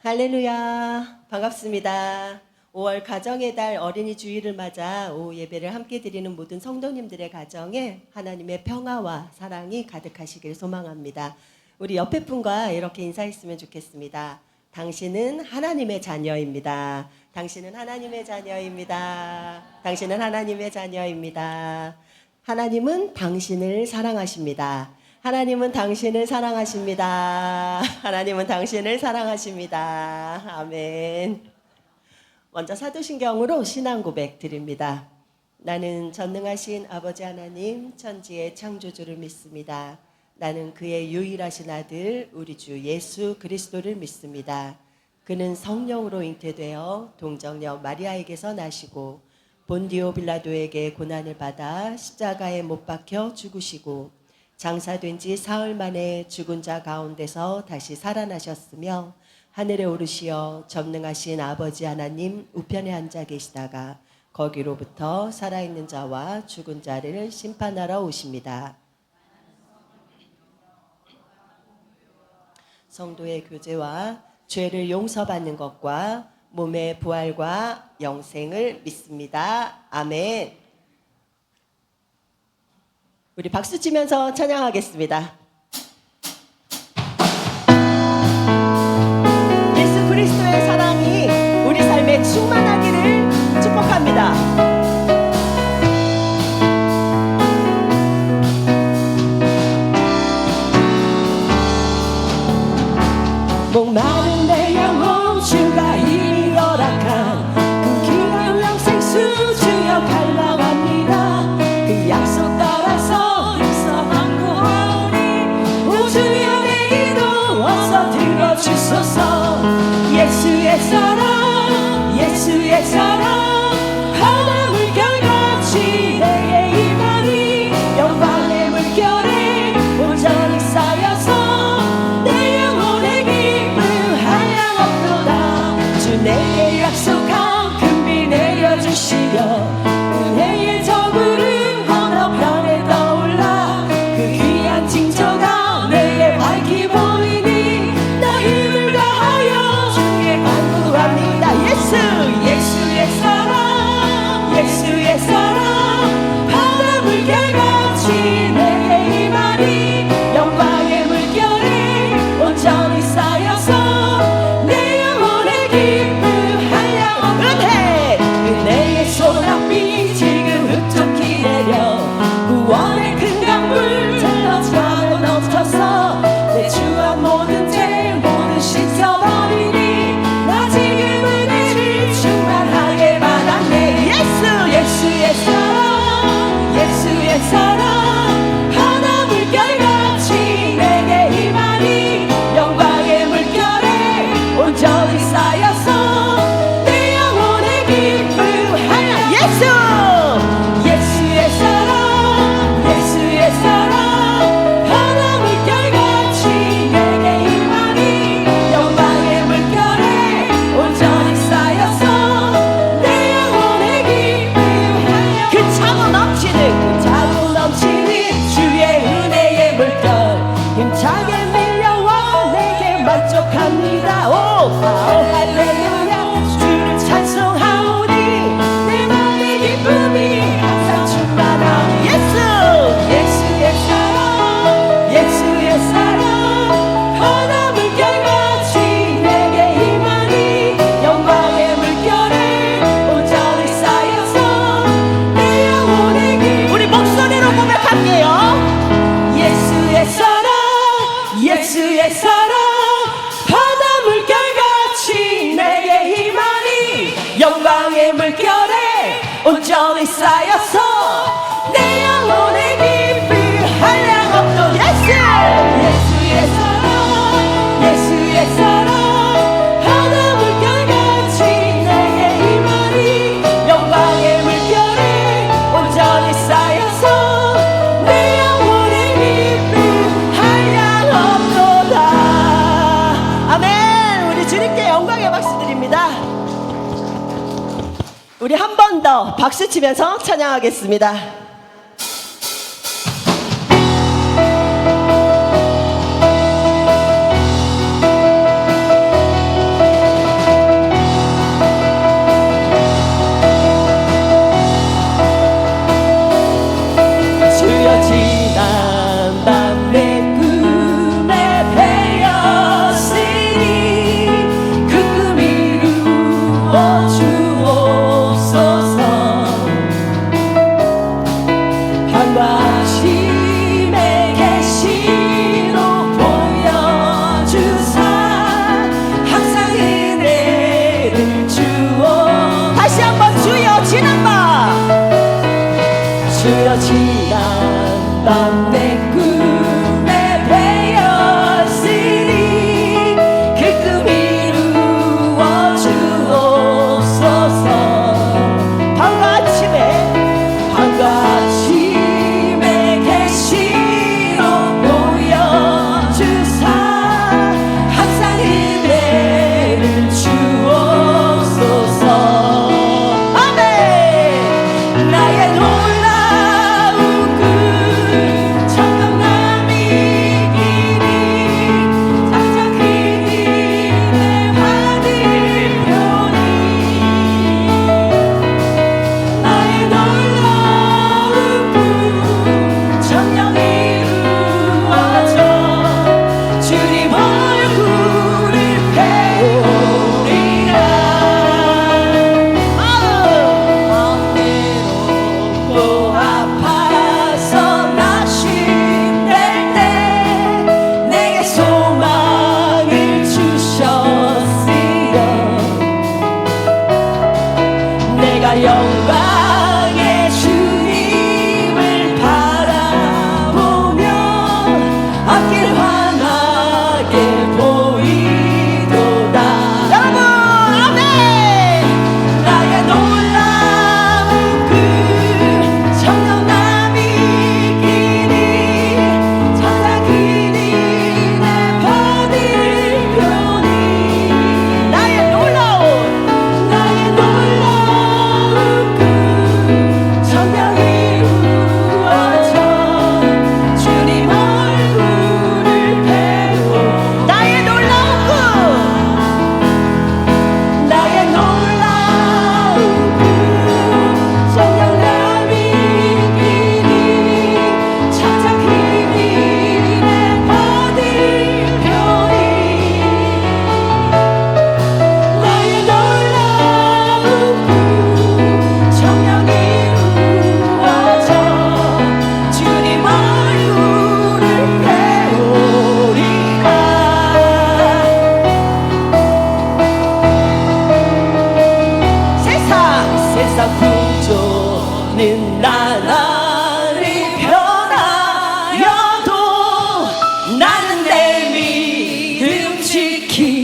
할렐루야, 반갑습니다. 5월 가정의 달 어린이 주일을 맞아 오후 예배를 함께 드리는 모든 성도님들의 가정에 하나님의 평화와 사랑이 가득하시길 소망합니다. 우리 옆에 분과 이렇게 인사했으면 좋겠습니다. 당신은 하나님의 자녀입니다. 당신은 하나님의 자녀입니다. 당신은 하나님의 자녀입니다. 하나님은 당신을 사랑하십니다. 하나님은 당신을 사랑하십니다. 하나님은 당신을 사랑하십니다. 아멘. 먼저 사도신경으로 신앙 고백 드립니다. 나는 전능하신 아버지 하나님 천지의 창조주를 믿습니다. 나는 그의 유일하신 아들 우리 주 예수 그리스도를 믿습니다. 그는 성령으로 잉태되어 동정녀 마리아에게서 나시고 본디오 빌라도에게 고난을 받아 십자가에 못 박혀 죽으시고 장사된 지 사흘 만에 죽은 자 가운데서 다시 살아나셨으며 하늘에 오르시어 전능하신 아버지 하나님 우편에 앉아 계시다가 거기로부터 살아있는 자와 죽은 자를 심판하러 오십니다. 성도의 교제와 죄를 용서받는 것과 몸의 부활과 영생을 믿습니다. 아멘. 우리 박수 치면서 찬양하겠습니다. 예수 그리스도의 사랑이 우리 삶에 충만하기를 축복합니다. 목마른 내 영혼 주가 이미 허락한 그 기름 영생 수주여 갈망합니다. 그 약속 따라서 입성하오니 우주여 내 기도 어서 들어주소서. 예수의 사랑 예수의 사랑 바다 물결같이 내게 임하니 영광의 물결에 온전히 쌓여서 내 영혼의 기쁨 한량없도다. 주 내게 약속한 금비 내려주시며 은혜의 저구름 건너편에 떠올라 그 귀한 징조가 내게 밝히 보이니 나 힘을 다하여 주께 간구합니다. 예수의 사랑 예수의 사랑 바다 물결같이 내게 임하니 영광의 물결에 온전히 쌓여서 내 영혼의 기쁨 한량 은혜의 소낙비 지금 흡족히 내려 구원의 큰 강물 흘러가고 넘쳐서 내 주한 모든 죄 모두 씻어버리니 나 지금 은혜를 충만하게 받았네. 예수의 사랑 예수의 사랑 바다 물결같이 내게 임하니 영광의 물결에 온전히 쌓여서 내 영혼의 기쁨 한량 예수의 사랑 예수의 사랑 바다 물결같이 내게 임하니 영광의 물결에 온전히 쌓여서 내 영혼의 기쁨 한량 그 차고 넘치는 주의 은혜의 물결 힘차게 밀려와 내게 만족합니다. 오 할렐루야 주를 찬송하오니 내 맘의 기쁨이 항상 충만하오. 예수의 사랑 예수의 사랑 바다 물결같이 내게 임하니 영광의 물결에 온전히 쌓여서 내 영혼의 길 우리 목소리로 고백할게요. 예수의 사랑 바다 물결같이 내게 임하니 영광의 물결에 온전히 쌓여서 내 영혼의 기쁨 한량없도 예수의 사랑 바다 물결같이 내게 임하니 영광의 물결에 온전히 쌓여서 내 영혼의 기쁨 한량없도다. 아멘. 우리 주님께 영광의 박수 드립니다. 우리 한 번 더 박수 치면서 찬양하겠습니다.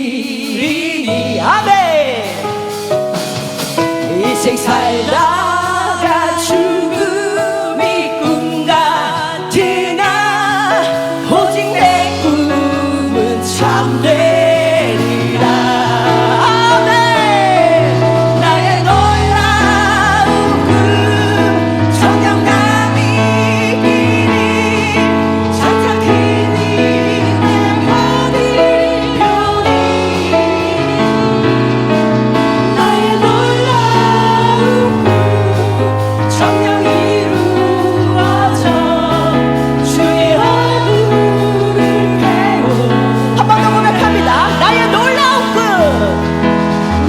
지키리니 아멘. 인생 살다가 죽음이 꿈 같으나 오직 내 꿈은 참되리라. 아멘. 나의 놀라운 꿈 청량함이 길이 찬찬히 내 머리 별이 나의 놀라운 꿈 청량히 이루어져 주의 얼굴을 배워 한 번 더 고백합니다. 나의 놀라운 꿈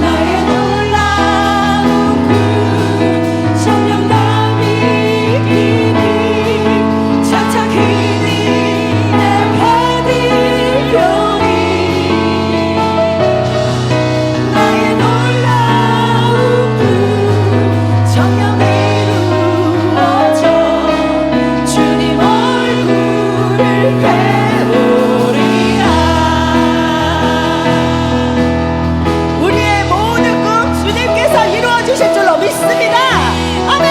나의 놀라운 꿈 청량함이 길이 찬찬히 내 받을 별이 나의 놀라운 꿈 청량히 이루어져 주님 얼굴을 배우리라. 우리의 모든 꿈 주님께서 이루어 주실 줄로 믿습니다. 아멘.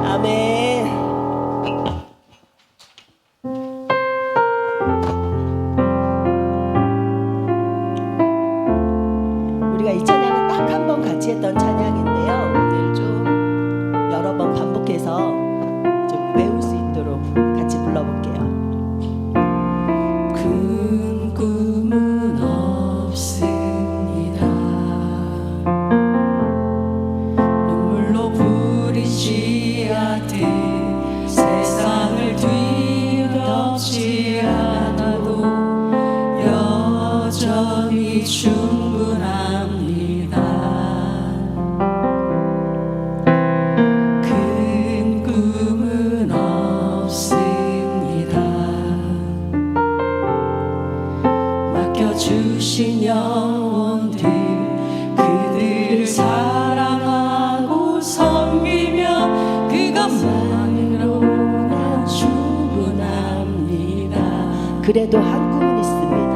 아멘. 우리가 이 찬양은 딱 한 번 같이 했던 찬양인데요. 오늘 좀 여러 번 반복해서 좀 외울 수 있도록 같이 불러볼게요. 큰 꿈은 없습니다. 눈물로 부리지 않듯 세상을 뒤덮지 않아도 여전히 충분합니다. 큰 꿈은 없습니다. 맡겨주신 영혼들 그들을 사랑하고 섬기면 그것만으로나 충분합니다. 그래도 한 꿈은 있습니다.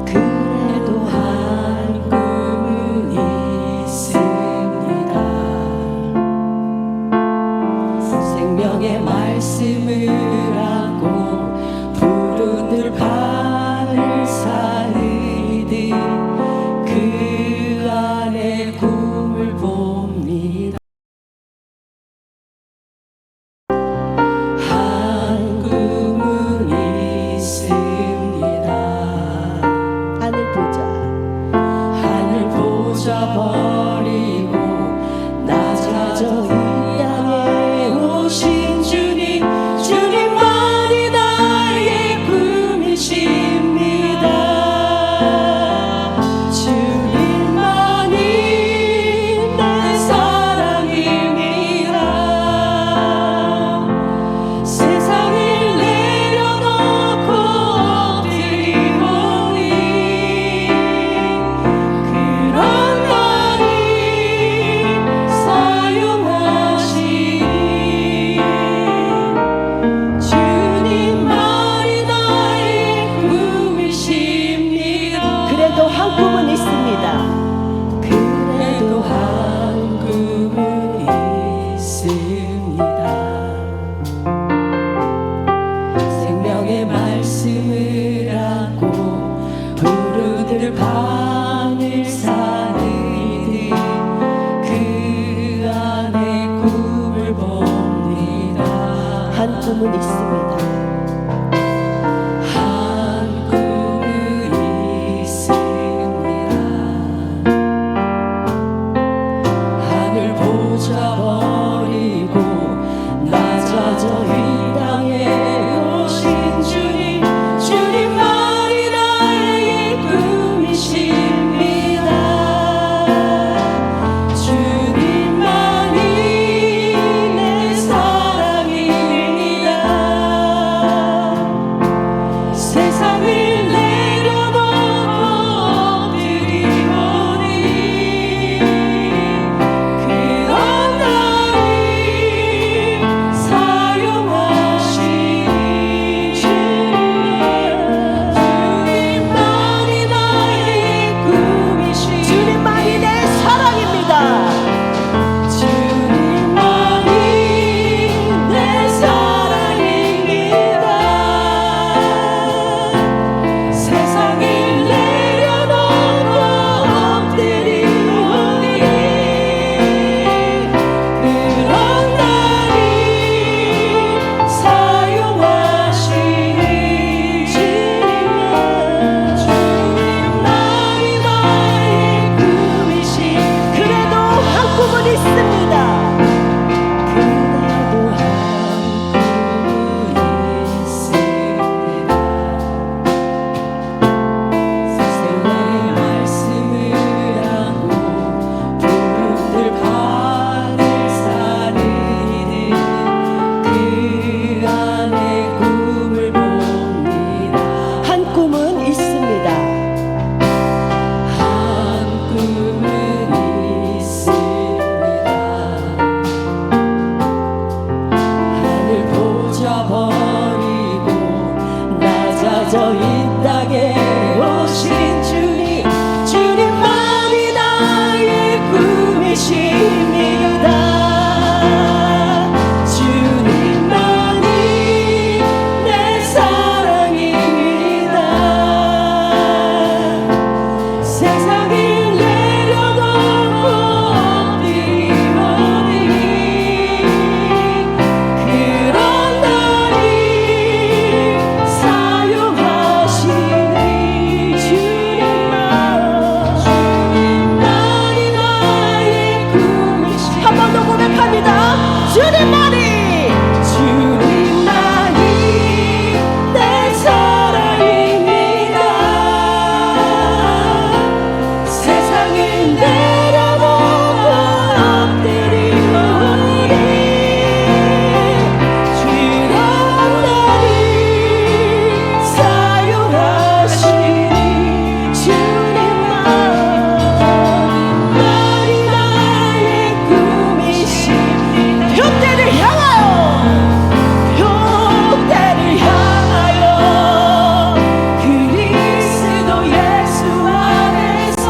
그래도 한 꿈은 있습니다. 생명의 말씀을 안고 푸른 들판을 사르듯 그 안에 꿈을 봅니다. 한 꿈은 있습니다. 저 이 땅에 오신 주님, 주님만이 나의 꿈이십니다. 주님만이 내 사랑입니다. 세상을 내려놓고 엎드리오니 그런 나를 사용하시니 주님만이 나의 꿈이시. 한 번 더 고백합니다. 주님만이 내 사랑입니다. 세상을 내려놓고 엎드리오니 주님 나를 사용하시니 주님만이 나의 꿈이십니다. 표대를 향하여, 표대를 향하여 그리스도 예수 안에서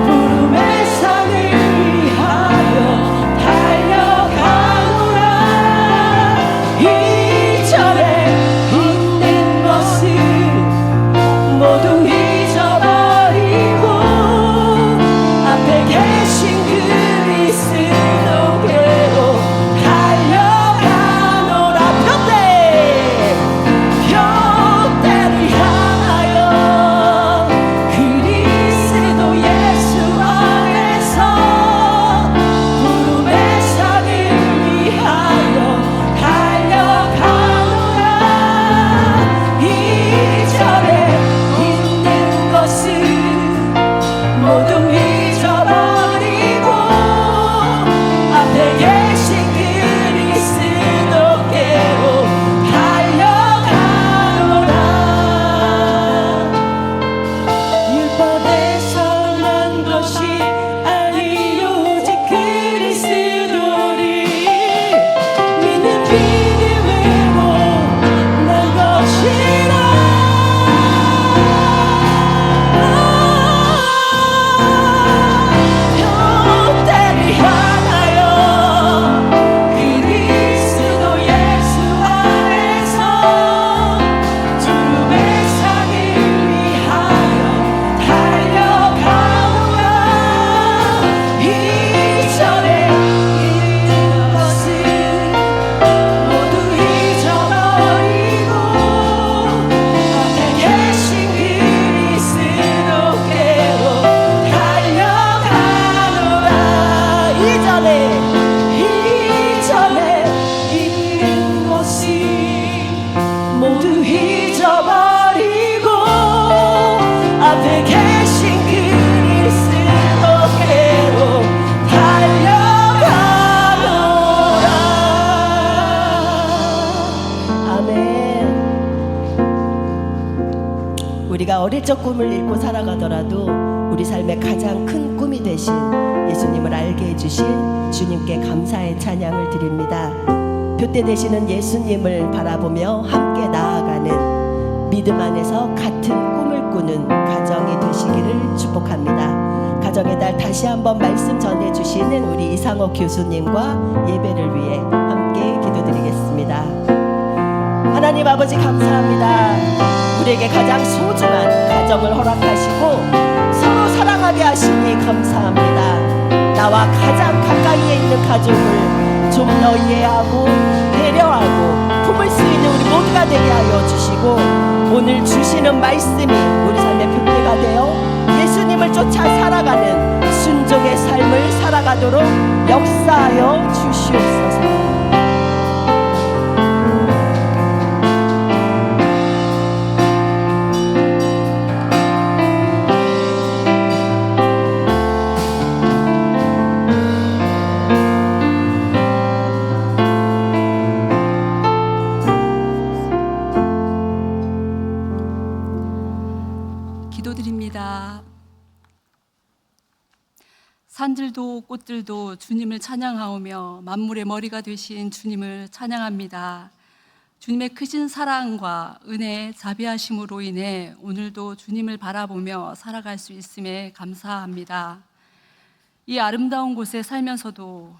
부름의 상을 위하여 달려가노라. 이전에 있는 것을 모두 잊어버리고 앞에 계신 그리스도께로 달려가노라. 표대를 향하여 그리스도 예수 안에서 부름의 상을 위하여 달려가노라. 이전에 있는 것을 모두 잊어버리고 앞에 계신 그리스도께로 달려가노라. 율법에서 난 것이 아니 오직 그리스도를 믿는 믿음으로 난 것이라. 표대를 향하여 그리스도 예수 안에서 주님의 상을 위하여 달려가노라. 이전에 있는 것을 모두 잊어버리고 앞에 계신 그리스도께로 달려가노라. 이전에 있는 것을 모두 잊어버리고 앞에 계신 그리스도께로 달려가노라. 아멘. 우리가 어릴 적 꿈을 잃고 살아가더라도 우리 삶의 가장 큰 꿈이 되신 예수님을 알게 해주신 주님께 감사의 찬양을 드립니다. 표대 되시는 예수님을 바라보며 함께 나아가는 믿음 안에서 같은 꿈을 꾸는 가정이 되시기를 축복합니다. 가정의 달 다시 한번 말씀 전해주시는 우리 이상호 교수님과 예배를 위해 함께 기도드리겠습니다. 하나님 아버지 감사합니다. 우리에게 가장 소중한 가정을 허락하시고 서로 사랑하게 하시니 감사합니다. 나와 가장 가까이에 있는 가족을 좀 더 이해하고 배려하고 품을 수 있는 우리 모두가 되게 하여 주시고 오늘 주시는 말씀이 우리 삶의 표대가 되어 예수님을 쫓아 살아가는 순종의 삶을 살아가도록 역사하여 주시옵소서. 기도드립니다. 산들도 꽃들도 주님을 찬양하오며 만물의 머리가 되신 주님을 찬양합니다. 주님의 크신 사랑과 은혜, 자비하심으로 인해 오늘도 주님을 바라보며 살아갈 수 있음에 감사합니다. 이 아름다운 곳에 살면서도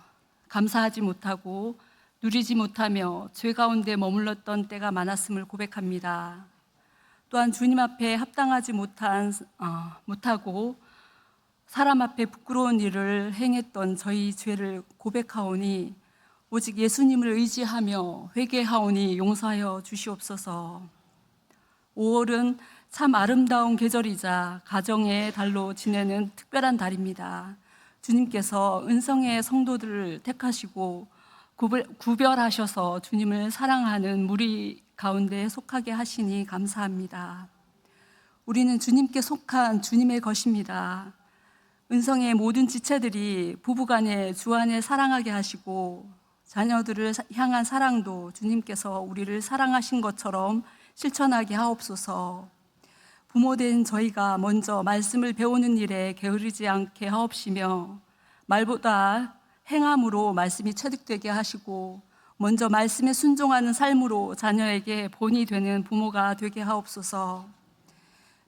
감사하지 못하고 누리지 못하며 죄 가운데 머물렀던 때가 많았음을 고백합니다. 또한 주님 앞에 합당하지 못하고 사람 앞에 부끄러운 일을 행했던 저희 죄를 고백하오니 오직 예수님을 의지하며 회개하오니 용서하여 주시옵소서. 5월은 참 아름다운 계절이자 가정의 달로 지내는 특별한 달입니다. 주님께서 은성의 성도들을 택하시고 구별하셔서 주님을 사랑하는 무리 가운데 속하게 하시니 감사합니다. 우리는 주님께 속한 주님의 것입니다. 은성의 모든 지체들이 부부간에 주 안에 사랑하게 하시고 자녀들을 향한 사랑도 주님께서 우리를 사랑하신 것처럼 실천하게 하옵소서. 부모된 저희가 먼저 말씀을 배우는 일에 게으르지 않게 하옵시며 말보다 행함으로 말씀이 체득되게 하시고 먼저 말씀에 순종하는 삶으로 자녀에게 본이 되는 부모가 되게 하옵소서.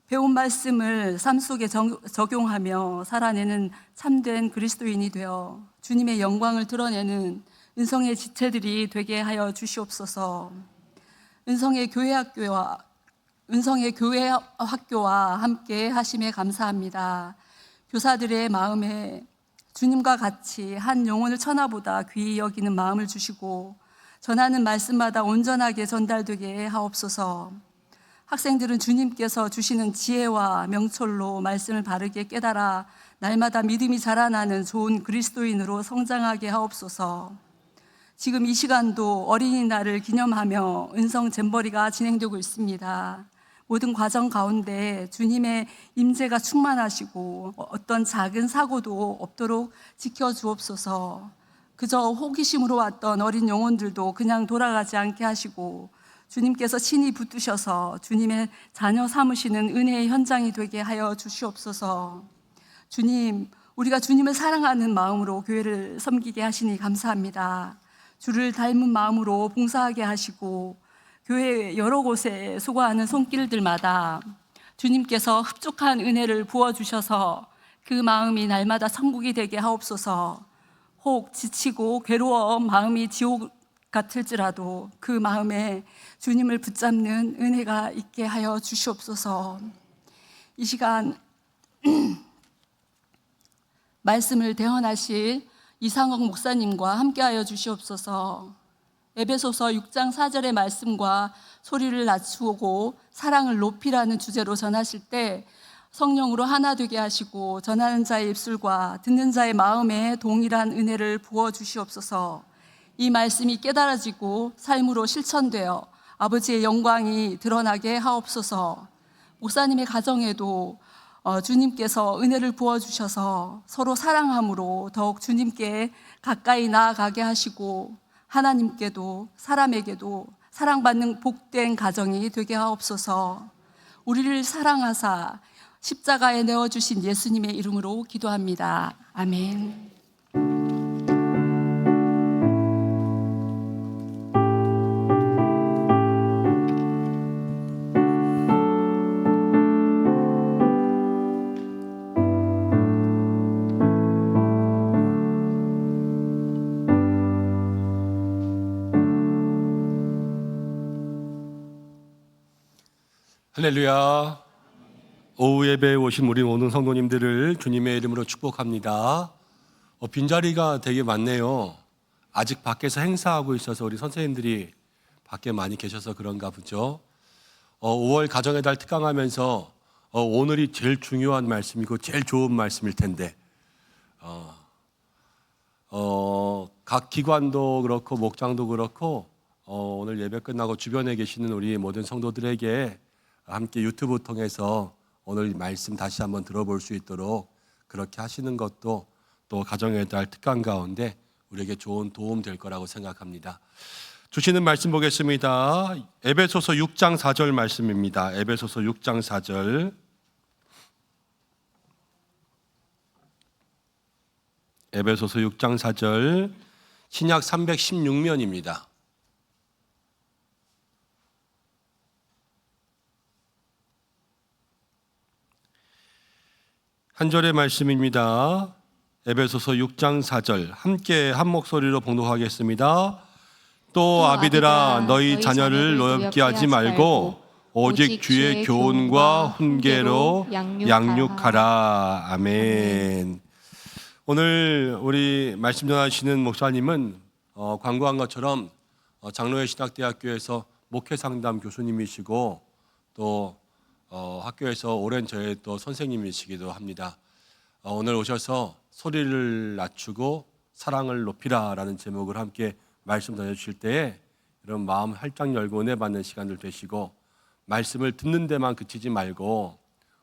배운 말씀을 삶 속에 적용하며 살아내는 참된 그리스도인이 되어 주님의 영광을 드러내는 은성의 지체들이 되게 하여 주시옵소서. 은성의 교회 학교와 함께 하심에 감사합니다. 교사들의 마음에 주님과 같이 한 영혼을 천하보다 귀히 여기는 마음을 주시고 전하는 말씀마다 온전하게 전달되게 하옵소서. 학생들은 주님께서 주시는 지혜와 명철로 말씀을 바르게 깨달아 날마다 믿음이 자라나는 좋은 그리스도인으로 성장하게 하옵소서. 지금 이 시간도 어린이날을 기념하며 은성 잼버리가 진행되고 있습니다. 모든 과정 가운데 주님의 임재가 충만하시고 어떤 작은 사고도 없도록 지켜주옵소서. 그저 호기심으로 왔던 어린 영혼들도 그냥 돌아가지 않게 하시고 주님께서 친히 붙드셔서 주님의 자녀 삼으시는 은혜의 현장이 되게 하여 주시옵소서. 주님, 우리가 주님을 사랑하는 마음으로 교회를 섬기게 하시니 감사합니다. 주를 닮은 마음으로 봉사하게 하시고 교회 여러 곳에 수고하는 손길들마다 주님께서 흡족한 은혜를 부어주셔서 그 마음이 날마다 천국이 되게 하옵소서. 혹 지치고 괴로워 마음이 지옥 같을지라도 그 마음에 주님을 붙잡는 은혜가 있게 하여 주시옵소서. 이 시간 말씀을 대언하실 이상옥 목사님과 함께하여 주시옵소서. 에베소서 6장 4절의 말씀과 소리를 낮추고 사랑을 높이라는 주제로 전하실 때 성령으로 하나 되게 하시고 전하는 자의 입술과 듣는 자의 마음에 동일한 은혜를 부어 주시옵소서. 이 말씀이 깨달아지고 삶으로 실천되어 아버지의 영광이 드러나게 하옵소서. 목사님의 가정에도 주님께서 은혜를 부어주셔서 서로 사랑함으로 더욱 주님께 가까이 나아가게 하시고 하나님께도 사람에게도 사랑받는 복된 가정이 되게 하옵소서. 우리를 사랑하사 십자가에 내어주신 예수님의 이름으로 기도합니다. 아멘. 할렐루야. 오후 예배에 오신 우리 모든 성도님들을 주님의 이름으로 축복합니다. 빈자리가 되게 많네요. 아직 밖에서 행사하고 있어서 우리 선생님들이 밖에 많이 계셔서 그런가 보죠. 5월 가정의 달 특강하면서 오늘이 제일 중요한 말씀이고 제일 좋은 말씀일 텐데 각 기관도 그렇고 목장도 그렇고 오늘 예배 끝나고 주변에 계시는 우리 모든 성도들에게 함께 유튜브 통해서 오늘 말씀 다시 한번 들어볼 수 있도록 그렇게 하시는 것도 또 가정의 달 특강 가운데 우리에게 좋은 도움 될 거라고 생각합니다. 주시는 말씀 보겠습니다. 에베소서 6장 4절 말씀입니다. 에베소서 6장 4절. 에베소서 6장 4절 신약 316면입니다. 한 절의 말씀입니다. 에베소서 6장 4절 함께 한 목소리로 봉독하겠습니다. 또 아비들아 너희 자녀를 노엽게 하지 말고 오직 주의 교훈과 훈계로 양육하라. 아멘. 오늘 우리 말씀 전하시는 목사님은 광고한 것처럼 장로회 신학대학교에서 목회상담 교수님이시고 또 학교에서 오랜 저의 또 선생님이시기도 합니다. 오늘 오셔서 소리를 낮추고 사랑을 높이라라는 제목을 함께 말씀 전해주실 때에 이런 마음 활짝 열고 은혜 받는 시간들 되시고 말씀을 듣는 데만 그치지 말고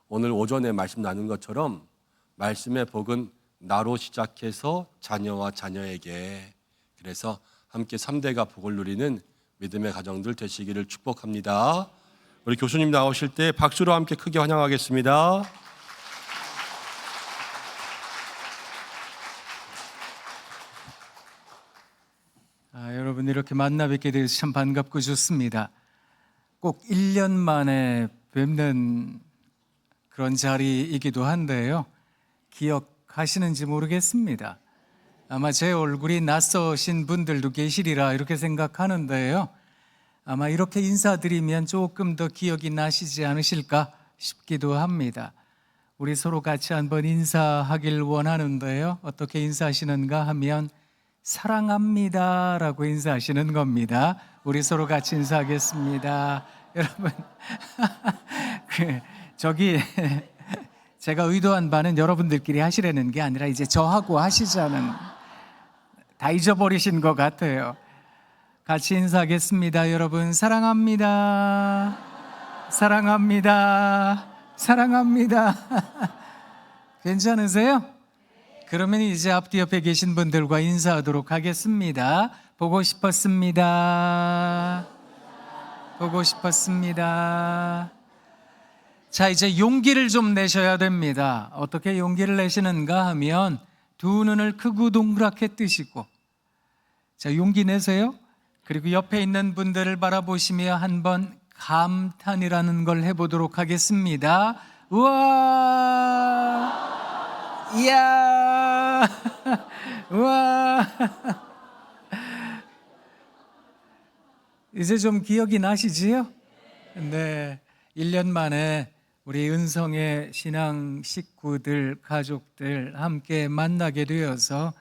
오늘 오전에 말씀 나눈 것처럼 말씀의 복은 나로 시작해서 자녀와 자녀에게, 그래서 함께 3대가 복을 누리는 믿음의 가정들 되시기를 축복합니다. 우리 교수님 나오실 때 박수로 함께 크게 환영하겠습니다. 여러분 이렇게 만나 뵙게 돼서 참 반갑고 좋습니다. 꼭 1년 만에 뵙는 그런 자리이기도 한데요. 기억하시는지 모르겠습니다. 아마 제 얼굴이 낯서신 분들도 계시리라 이렇게 생각하는데요. 아마 이렇게 인사드리면 조금 더 기억이 나시지 않으실까 싶기도 합니다. 우리 서로 같이 한번 인사하길 원하는데요. 어떻게 인사하시는가 하면 사랑합니다 라고 인사하시는 겁니다. 우리 서로 같이 인사하겠습니다. 여러분 저기 제가 의도한 바는 여러분들끼리 하시라는 게 아니라 이제 저하고 하시자는, 다 잊어버리신 것 같아요. 같이 인사하겠습니다. 여러분 사랑합니다. 사랑합니다. 사랑합니다. 괜찮으세요? 그러면 이제 앞뒤 옆에 계신 분들과 인사하도록 하겠습니다. 보고 싶었습니다. 보고 싶었습니다. 자, 이제 용기를 좀 내셔야 됩니다. 어떻게 용기를 내시는가 하면 두 눈을 크고 동그랗게 뜨시고, 자, 용기 내세요. 그리고 옆에 있는 분들을 바라보시며 한번 감탄이라는 걸 해보도록 하겠습니다. 우와! 이야! 우와! 이제 좀 기억이 나시지요? 네. 1년 만에 우리 은성의 신앙 식구들, 가족들 함께 만나게 되어서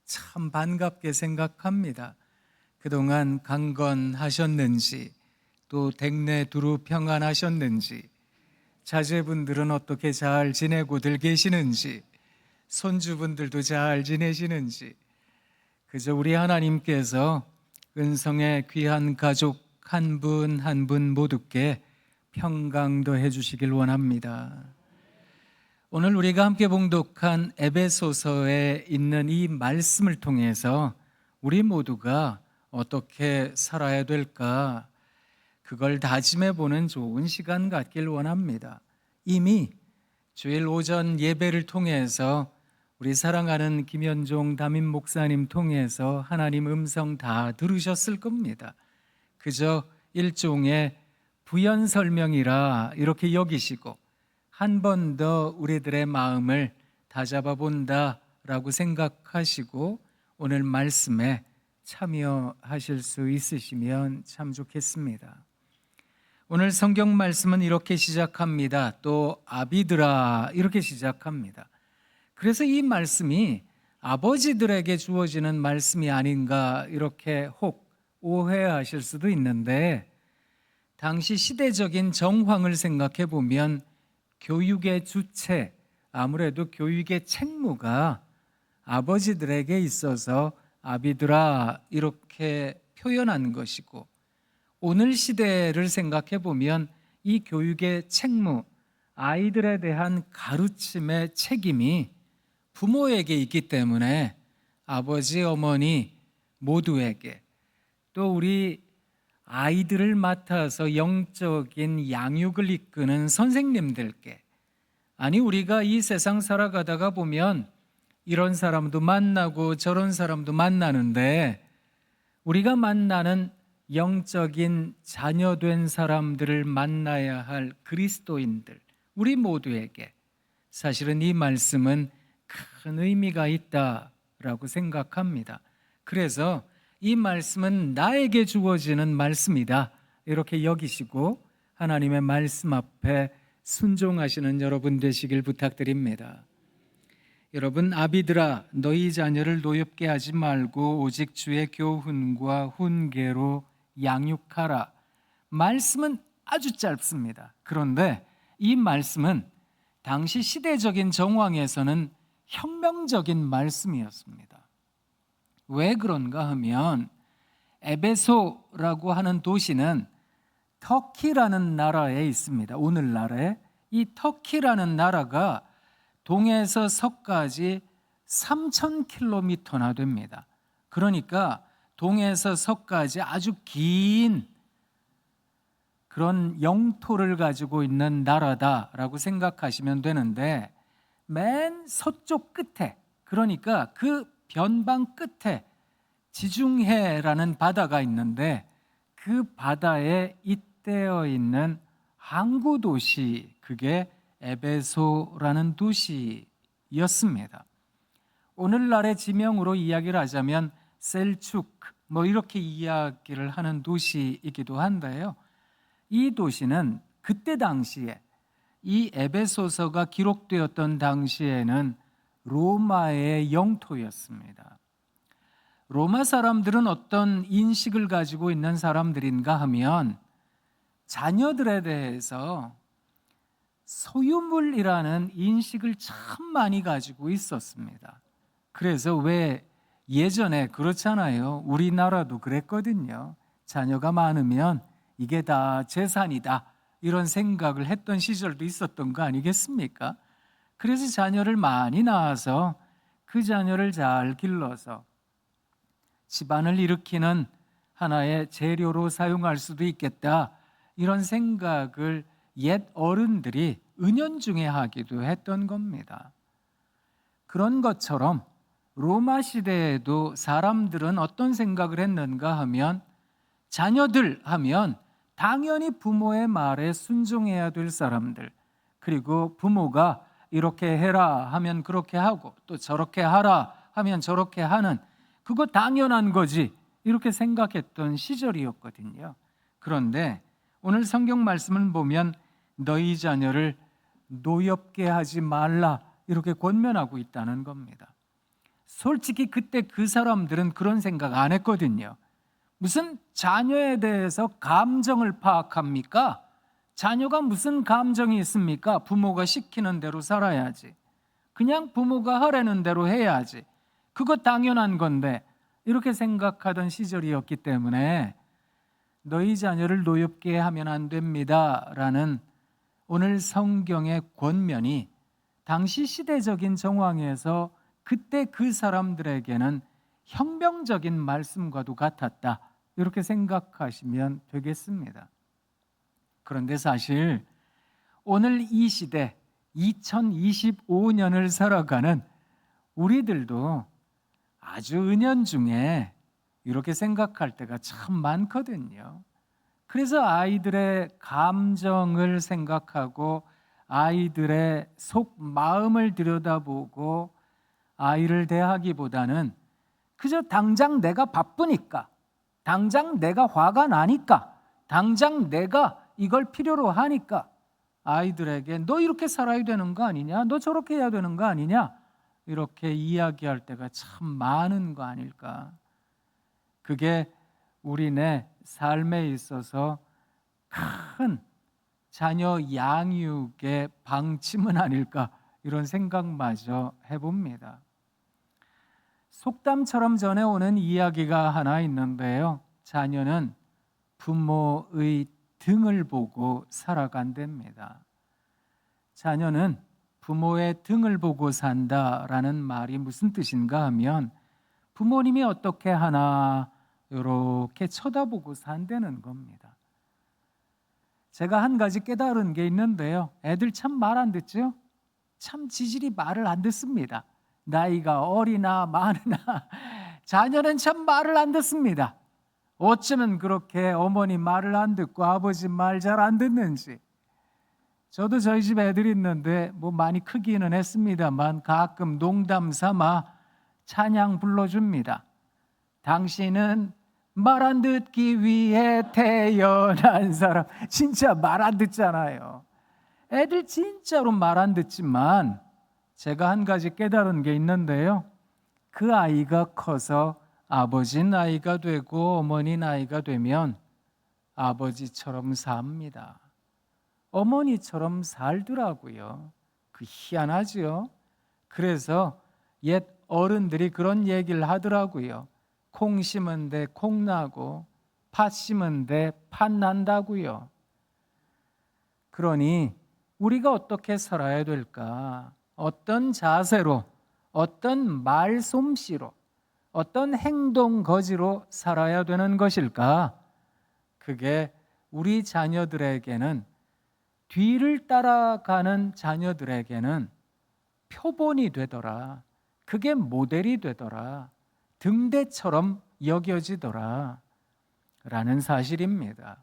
참 반갑게 생각합니다. 그동안 강건하셨는지, 또 댁내 두루 평안하셨는지, 자제분들은 어떻게 잘 지내고들 계시는지, 손주분들도 잘 지내시는지, 그저 우리 하나님께서 은성의 귀한 가족 한 분 한 분 모두께 평강도 해주시길 원합니다. 오늘 우리가 함께 봉독한 에베소서에 있는 이 말씀을 통해서 우리 모두가 어떻게 살아야 될까, 그걸 다짐해 보는 좋은 시간 갖길 원합니다. 이미 주일 오전 예배를 통해서 우리 사랑하는 김현종 담임 목사님 통해서 하나님 음성 다 들으셨을 겁니다. 그저 일종의 부연 설명이라 이렇게 여기시고 한 번 더 우리들의 마음을 다잡아 본다라고 생각하시고 오늘 말씀에 참여하실 수 있으시면 참 좋겠습니다. 오늘 성경 말씀은 이렇게 시작합니다. 또 아비들아 이렇게 시작합니다. 그래서 이 말씀이 아버지들에게 주어지는 말씀이 아닌가 이렇게 혹 오해하실 수도 있는데, 당시 시대적인 정황을 생각해 보면 교육의 주체, 아무래도 교육의 책무가 아버지들에게 있어서 아비들아 이렇게 표현한 것이고, 오늘 시대를 생각해 보면 이 교육의 책무, 아이들에 대한 가르침의 책임이 부모에게 있기 때문에 아버지, 어머니 모두에게, 또 우리 아이들을 맡아서 영적인 양육을 이끄는 선생님들께, 아니 우리가 이 세상 살아가다가 보면 이런 사람도 만나고 저런 사람도 만나는데, 우리가 만나는 영적인 자녀된 사람들을 만나야 할 그리스도인들, 우리 모두에게 사실은 이 말씀은 큰 의미가 있다라고 생각합니다. 그래서 이 말씀은 나에게 주어지는 말씀이다 이렇게 여기시고 하나님의 말씀 앞에 순종하시는 여러분 되시길 부탁드립니다. 여러분, 아비들아 너희 자녀를 노엽게 하지 말고 오직 주의 교훈과 훈계로 양육하라. 말씀은 아주 짧습니다. 그런데 이 말씀은 당시 시대적인 정황에서는 혁명적인 말씀이었습니다. 왜 그런가 하면 에베소라고 하는 도시는 터키라는 나라에 있습니다. 오늘날에 이 터키라는 나라가 동에서 서까지 3,000km나 됩니다. 그러니까 동에서 서까지 아주 긴 그런 영토를 가지고 있는 나라다라고 생각하시면 되는데, 맨 서쪽 끝에, 그러니까 그 변방 끝에 지중해라는 바다가 있는데 그 바다에 잇대어 있는 항구 도시, 그게 에베소라는 도시였습니다. 오늘날의 지명으로 이야기를 하자면 셀축 이렇게 이야기를 하는 도시이기도 한데요. 이 도시는 그때 당시에 이 에베소서가 기록되었던 당시에는 로마의 영토였습니다. 로마 사람들은 어떤 인식을 가지고 있는 사람들인가 하면 자녀들에 대해서 소유물이라는 인식을 참 많이 가지고 있었습니다. 그래서 왜 예전에 그렇잖아요. 우리나라도 그랬거든요. 자녀가 많으면 이게 다 재산이다 이런 생각을 했던 시절도 있었던 거 아니겠습니까? 그래서 자녀를 많이 낳아서 그 자녀를 잘 길러서 집안을 일으키는 하나의 재료로 사용할 수도 있겠다 이런 생각을 옛 어른들이 은연중에 하기도 했던 겁니다. 그런 것처럼 로마 시대에도 사람들은 어떤 생각을 했는가 하면 자녀들 하면 당연히 부모의 말에 순종해야 될 사람들, 그리고 부모가 이렇게 해라 하면 그렇게 하고 또 저렇게 하라 하면 저렇게 하는, 그거 당연한 거지 이렇게 생각했던 시절이었거든요. 그런데 오늘 성경 말씀을 보면 너희 자녀를 노엽게 하지 말라 이렇게 권면하고 있다는 겁니다. 솔직히 그때 그 사람들은 그런 생각 안 했거든요. 무슨 자녀에 대해서 감정을 파악합니까? 자녀가 무슨 감정이 있습니까? 부모가 시키는 대로 살아야지. 그냥 부모가 하라는 대로 해야지. 그거 당연한 건데 이렇게 생각하던 시절이었기 때문에 너희 자녀를 노엽게 하면 안 됩니다 라는 오늘 성경의 권면이 당시 시대적인 정황에서 그때 그 사람들에게는 혁명적인 말씀과도 같았다 이렇게 생각하시면 되겠습니다. 그런데 사실 오늘 이 시대 2025년을 살아가는 우리들도 아주 은연중에 이렇게 생각할 때가 참 많거든요. 그래서 아이들의 감정을 생각하고 아이들의 속 마음을 들여다보고 아이를 대하기보다는 그저 당장 내가 바쁘니까, 당장 내가 화가 나니까, 당장 내가 이걸 필요로 하니까 아이들에게 너 이렇게 살아야 되는 거 아니냐, 너 저렇게 해야 되는 거 아니냐 이렇게 이야기할 때가 참 많은 거 아닐까. 그게 우리네 삶에 있어서 큰 자녀 양육의 방침은 아닐까 이런 생각마저 해봅니다. 속담처럼 전해오는 이야기가 하나 있는데요. 자녀는 부모의 등을 보고 살아간답니다. 자녀는 부모의 등을 보고 산다라는 말이 무슨 뜻인가 하면 부모님이 어떻게 하나 이렇게 쳐다보고 산다는 겁니다. 제가 한 가지 깨달은 게 있는데요. 애들 참 말 안 듣죠? 참 지질이 말을 안 듣습니다. 나이가 어리나 많으나 자녀는 참 말을 안 듣습니다. 어쩌면 그렇게 어머니 말을 안 듣고 아버지 말 잘 안 듣는지. 저도 저희 집 애들이 있는데 뭐 많이 크기는 했습니다만 가끔 농담 삼아 찬양 불러줍니다. 당신은 말 안 듣기 위해 태어난 사람. 진짜 말 안 듣잖아요. 애들 진짜로 말 안 듣지만 제가 한 가지 깨달은 게 있는데요. 그 아이가 커서 아버지 나이가 되고 어머니 나이가 되면 아버지처럼 삽니다. 어머니처럼 살더라고요. 그 희한하죠. 그래서 옛 어른들이 그런 얘기를 하더라고요. 콩 심은 데 콩 나고 팥 심은 데 팥 난다고요. 그러니 우리가 어떻게 살아야 될까? 어떤 자세로, 어떤 말솜씨로, 어떤 행동 거지로 살아야 되는 것일까? 그게 우리 자녀들에게는, 뒤를 따라가는 자녀들에게는 표본이 되더라. 그게 모델이 되더라. 등대처럼 여겨지더라. 라는 사실입니다.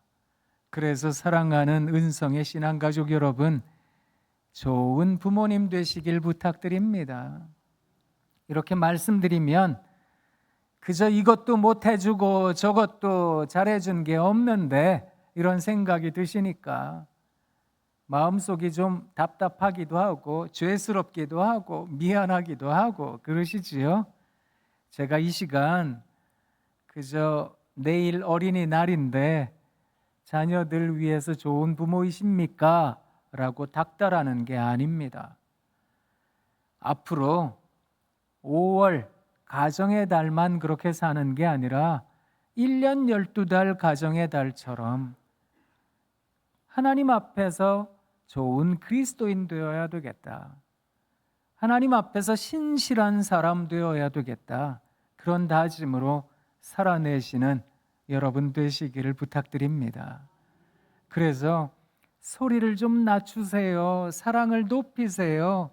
그래서 사랑하는 은성의 신앙가족 여러분, 좋은 부모님 되시길 부탁드립니다. 이렇게 말씀드리면 그저 이것도 못 해주고 저것도 잘해준 게 없는데 이런 생각이 드시니까 마음속이 좀 답답하기도 하고 죄스럽기도 하고 미안하기도 하고 그러시지요. 제가 이 시간 그저 내일 어린이날인데 자녀들 위해서 좋은 부모이십니까? 라고 닥달하는 게 아닙니다. 앞으로 5월 가정의 달만 그렇게 사는 게 아니라 1년 12달 가정의 달처럼 하나님 앞에서 좋은 그리스도인 되어야 되겠다. 하나님 앞에서 신실한 사람 되어야 되겠다. 그런 다짐으로 살아내시는 여러분 되시기를 부탁드립니다. 그래서 소리를 좀 낮추세요. 사랑을 높이세요.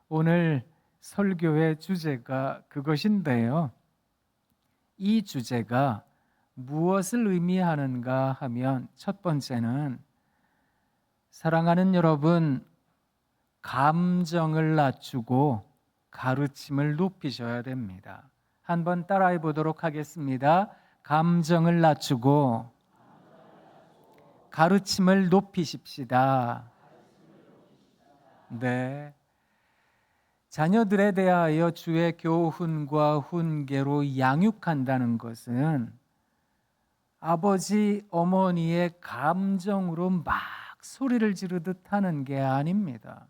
오늘 설교의 주제가 그것인데요. 이 주제가 무엇을 의미하는가 하면 첫 번째는 사랑하는 여러분, 감정을 낮추고 가르침을 높이셔야 됩니다. 한번 따라해 보도록 하겠습니다. 감정을 낮추고 가르침을 높이십시다. 네. 자녀들에 대하여 주의 교훈과 훈계로 양육한다는 것은 아버지, 어머니의 감정으로 막 소리를 지르듯 하는 게 아닙니다.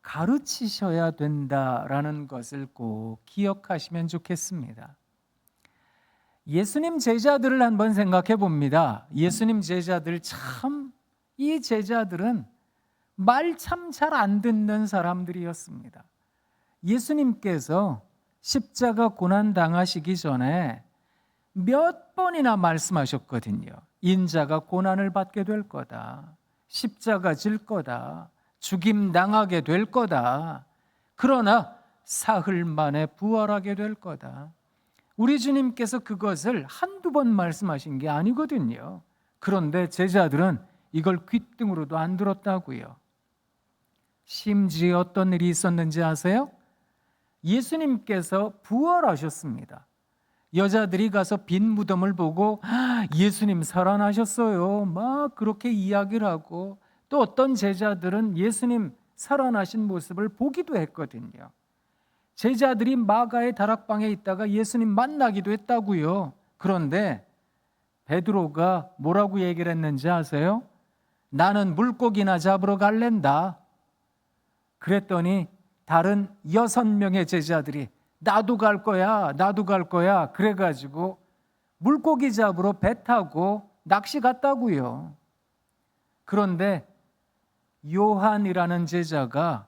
가르치셔야 된다라는 것을 꼭 기억하시면 좋겠습니다. 예수님 제자들을 한번 생각해 봅니다. 예수님 제자들 참, 이 제자들은 말 참 잘 안 듣는 사람들이었습니다. 예수님께서 십자가 고난 당하시기 전에 몇 번이나 말씀하셨거든요. 인자가 고난을 받게 될 거다. 십자가 질 거다. 죽임 당하게 될 거다. 그러나 사흘 만에 부활하게 될 거다. 우리 주님께서 그것을 한두 번 말씀하신 게 아니거든요. 그런데 제자들은 이걸 귓등으로도 안 들었다고요. 심지어 어떤 일이 있었는지 아세요? 예수님께서 부활하셨습니다. 여자들이 가서 빈 무덤을 보고 예수님 살아나셨어요. 막 그렇게 이야기를 하고 또 어떤 제자들은 예수님 살아나신 모습을 보기도 했거든요. 제자들이 마가의 다락방에 있다가 예수님 만나기도 했다고요. 그런데 베드로가 뭐라고 얘기를 했는지 아세요? 나는 물고기나 잡으러 갈랜다. 그랬더니 다른 6명의 제자들이 나도 갈 거야, 나도 갈 거야. 그래가지고 물고기 잡으러 배 타고 낚시 갔다고요. 그런데 요한이라는 제자가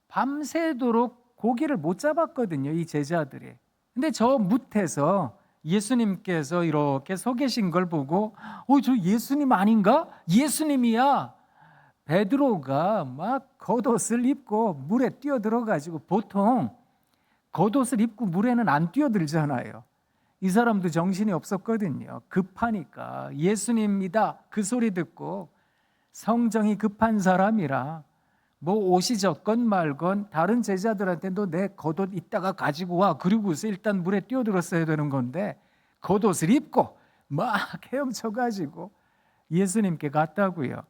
밤새도록 고기를 못 잡았거든요, 이 제자들이. 근데 저 뭇에서 예수님께서 이렇게 서 계신 걸 보고 저 예수님 아닌가? 예수님이야. 베드로가 막 겉옷을 입고 물에 뛰어들어가지고 보통 겉옷을 입고 물에는 안 뛰어들잖아요. 이 사람도 정신이 없었거든요. 급하니까 예수님이다 그 소리 듣고 성정이 급한 사람이라 뭐 옷이 젖건 말건 다른 제자들한테 너 내 겉옷 이따가 가지고 와 그리고서 일단 물에 뛰어들었어야 되는 건데 겉옷을 입고 막 헤엄쳐가지고 예수님께 갔다고요.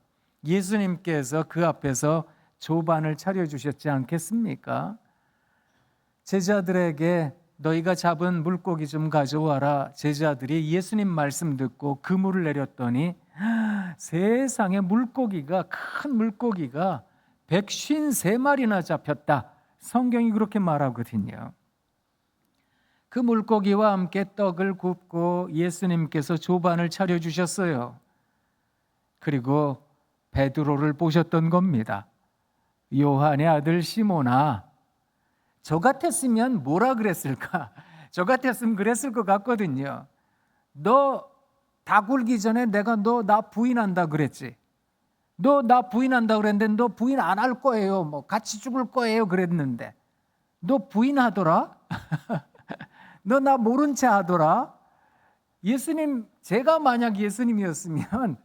예수님께서 그 앞에서 조반을 차려주셨지 않겠습니까? 제자들에게 너희가 잡은 물고기 좀 가져와라. 제자들이 예수님 말씀 듣고 그물을 내렸더니 세상에 물고기가 큰 물고기가 153마리나 잡혔다. 성경이 그렇게 말하거든요. 그 물고기와 함께 떡을 굽고 예수님께서 조반을 차려주셨어요. 그리고 베드로를 보셨던 겁니다. 요한의 아들 시몬아, 저 같았으면 뭐라 그랬을까? 저 같았으면 그랬을 것 같거든요. 너 다 굴기 전에 내가 너 나 부인한다 그랬지. 너 나 부인한다 그랬는데 너 부인 안 할 거예요. 뭐 같이 죽을 거예요 그랬는데 너 부인하더라? 너 나 모른 채 하더라? 예수님, 제가 만약 예수님이었으면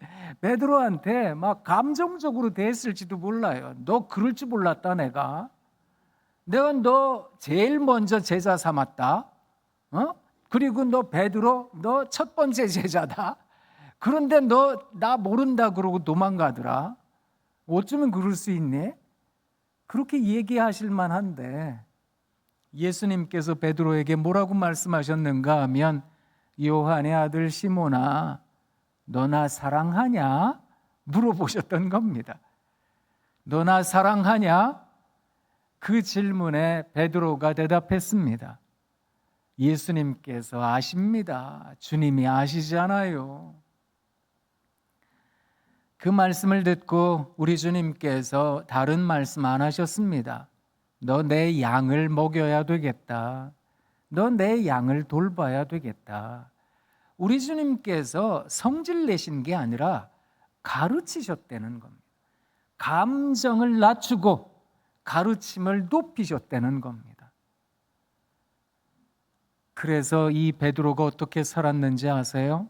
베드로한테 막 감정적으로 대했을지도 몰라요. 너 그럴 줄 몰랐다 내가 너 제일 먼저 제자 삼았다. 그리고 너 베드로 너 첫 번째 제자다. 그런데 너 나 모른다 그러고 도망가더라. 어쩌면 그럴 수 있네. 그렇게 얘기하실 만한데 예수님께서 베드로에게 뭐라고 말씀하셨는가 하면 요한의 아들 시몬아 너 나 사랑하냐? 물어보셨던 겁니다. 너 나 사랑하냐? 그 질문에 베드로가 대답했습니다. 예수님께서 아십니다. 주님이 아시잖아요. 그 말씀을 듣고 우리 주님께서 다른 말씀 안 하셨습니다. 너 내 양을 먹여야 되겠다. 너 내 양을 돌봐야 되겠다. 우리 주님께서 성질 내신 게 아니라 가르치셨다는 겁니다. 감정을 낮추고 가르침을 높이셨다는 겁니다. 그래서 이 베드로가 어떻게 살았는지 아세요?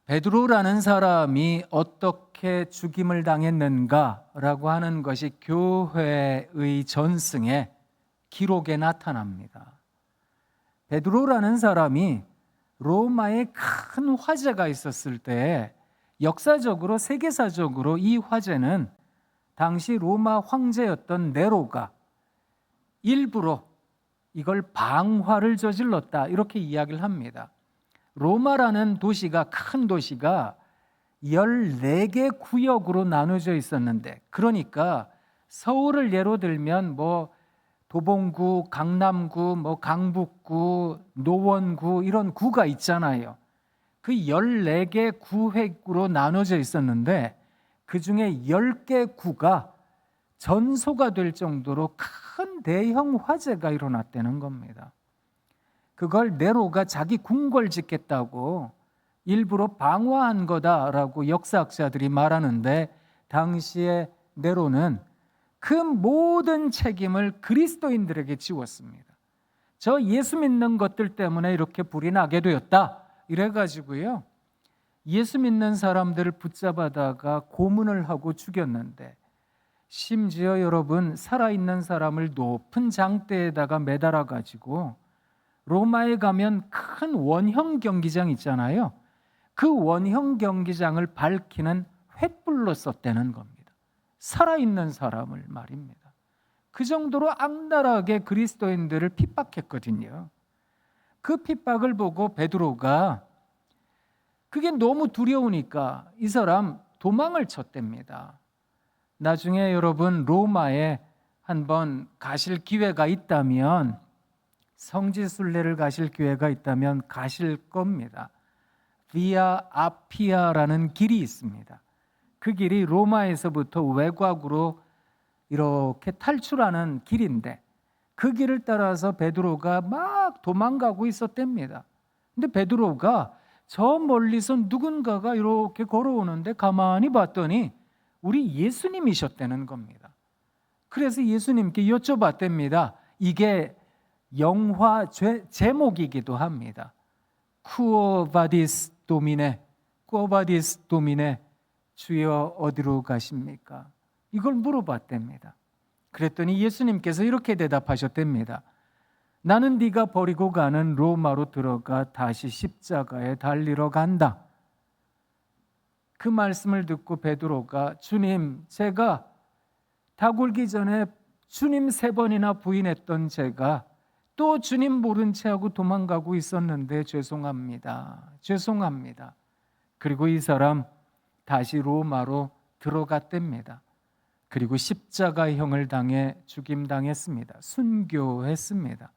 베드로라는 사람이 어떻게 죽임을 당했는가라고 하는 것이 교회의 전승의 기록에 나타납니다. 베드로라는 사람이 로마에 큰 화재가 있었을 때 역사적으로 세계사적으로 이 화재는 당시 로마 황제였던 네로가 일부러 이걸 방화를 저질렀다 이렇게 이야기를 합니다. 로마라는 도시가 큰 도시가 14개 구역으로 나눠져 있었는데 그러니까 서울을 예로 들면 뭐 도봉구, 강남구, 뭐 강북구, 노원구 이런 구가 있잖아요. 그 14개 구획으로 나눠져 있었는데 그중에 10개 구가 전소가 될 정도로 큰 대형 화재가 일어났다는 겁니다. 그걸 네로가 자기 궁궐 짓겠다고 일부러 방화한 거다라고 역사학자들이 말하는데 당시에 네로는 그 모든 책임을 그리스도인들에게 지웠습니다. 저 예수 믿는 것들 때문에 이렇게 불이 나게 되었다 이래가지고요 예수 믿는 사람들을 붙잡아다가 고문을 하고 죽였는데 심지어 여러분 살아있는 사람을 높은 장대에다가 매달아 가지고 로마에 가면 큰 원형 경기장 있잖아요. 그 원형 경기장을 밝히는 횃불로 썼다는 겁니다. 살아있는 사람을 말입니다. 그 정도로 악랄하게 그리스도인들을 핍박했거든요. 그 핍박을 보고 베드로가 그게 너무 두려우니까 이 사람 도망을 쳤답니다. 나중에 여러분 로마에 한번 가실 기회가 있다면 성지순례를 가실 기회가 있다면 가실 겁니다. 비아 아피아라는 길이 있습니다. 그 길이 로마에서부터 외곽으로 이렇게 탈출하는 길인데 그 길을 따라서 베드로가 막 도망가고 있었답니다. 근데 베드로가 저 멀리서 누군가가 이렇게 걸어오는데 가만히 봤더니 우리 예수님이셨다는 겁니다. 그래서 예수님께 여쭤봤답니다. 이게 영화 제목이기도 합니다. Quo vadis Domine, Quo vadis Domine, 주여 어디로 가십니까? 이걸 물어봤답니다. 그랬더니 예수님께서 이렇게 대답하셨답니다. 나는 네가 버리고 가는 로마로 들어가 다시 십자가에 달리러 간다. 그 말씀을 듣고 베드로가 주님, 제가 다 굴기 전에 주님 3번이나 부인했던 제가 또 주님 모른 채 하고 도망가고 있었는데 죄송합니다. 죄송합니다. 그리고 이 사람 다시 로마로 들어갔답니다. 그리고 십자가형을 당해 죽임당했습니다. 순교했습니다.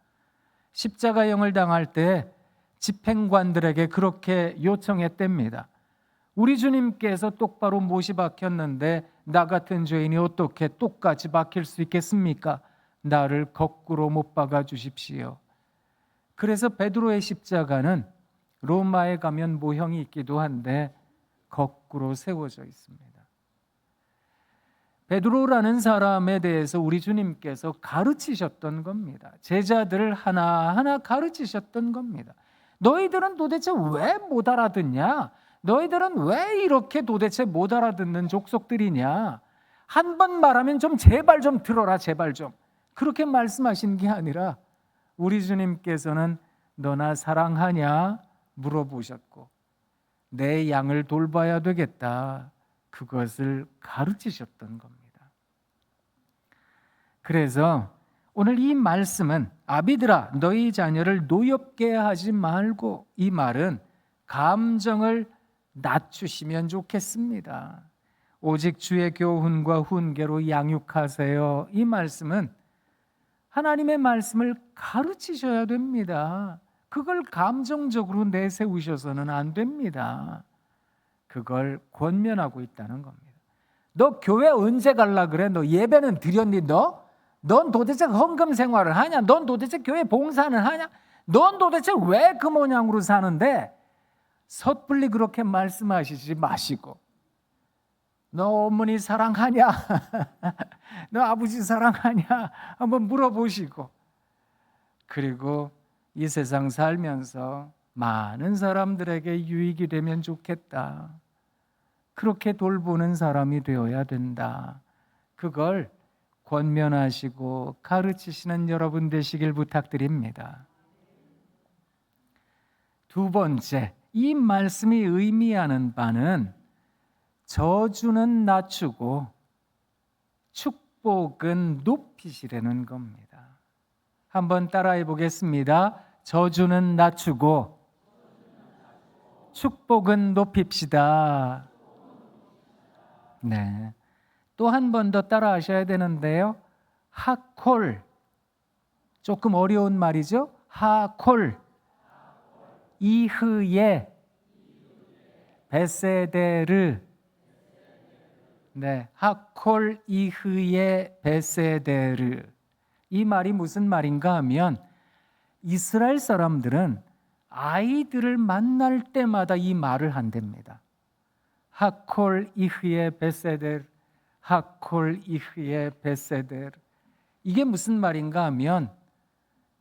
십자가형을 당할 때 집행관들에게 그렇게 요청했답니다. 우리 주님께서 똑바로 못이 박혔는데 나 같은 죄인이 어떻게 똑같이 박힐 수 있겠습니까? 나를 거꾸로 못 박아 주십시오. 그래서 베드로의 십자가는 로마에 가면 모형이 있기도 한데 거꾸로 세워져 있습니다. 베드로라는 사람에 대해서 우리 주님께서 가르치셨던 겁니다. 제자들을 하나하나 가르치셨던 겁니다. 너희들은 도대체 왜 못 알아듣냐? 너희들은 왜 이렇게 도대체 못 알아듣는 족속들이냐? 한 번 말하면 좀 제발 좀 들어라, 제발 좀. 그렇게 말씀하신 게 아니라 우리 주님께서는 너나 사랑하냐? 물어보셨고 내 양을 돌봐야 되겠다. 그것을 가르치셨던 겁니다. 그래서 오늘 이 말씀은 아비들아 너희 자녀를 노엽게 하지 말고, 이 말은 감정을 낮추시면 좋겠습니다. 오직 주의 교훈과 훈계로 양육하세요. 이 말씀은 하나님의 말씀을 가르치셔야 됩니다. 그걸 감정적으로 내세우셔서는 안 됩니다. 그걸 권면하고 있다는 겁니다. 너 교회 언제 갈라 그래? 너 예배는 드렸니? 넌 도대체 헌금 생활을 하냐? 넌 도대체 교회 봉사는 하냐? 넌 도대체 왜 그 모양으로 사는데? 섣불리 그렇게 말씀하시지 마시고 너 어머니 사랑하냐? 너 아버지 사랑하냐? 한번 물어보시고, 그리고 이 세상 살면서 많은 사람들에게 유익이 되면 좋겠다. 그렇게 돌보는 사람이 되어야 된다. 그걸 권면하시고 가르치시는 여러분 되시길 부탁드립니다. 두 번째, 이 말씀이 의미하는 바는 저주는 낮추고 축복은 높이시라는 겁니다. 한번 따라해 보겠습니다. 저주는 낮추고 축복은 높입시다. 네. 또 한 번 더 따라 하셔야 되는데요. 하콜. 조금 어려운 말이죠. 하콜. 이흐예. 베세데르. 네. 하콜 이흐예 베세데르. 이 말이 무슨 말인가 하면 이스라엘 사람들은 아이들을 만날 때마다 이 말을 한답니다. 하콜 이흐예 베세데르. 하콜 이흐예 베세데르. 이게 무슨 말인가 하면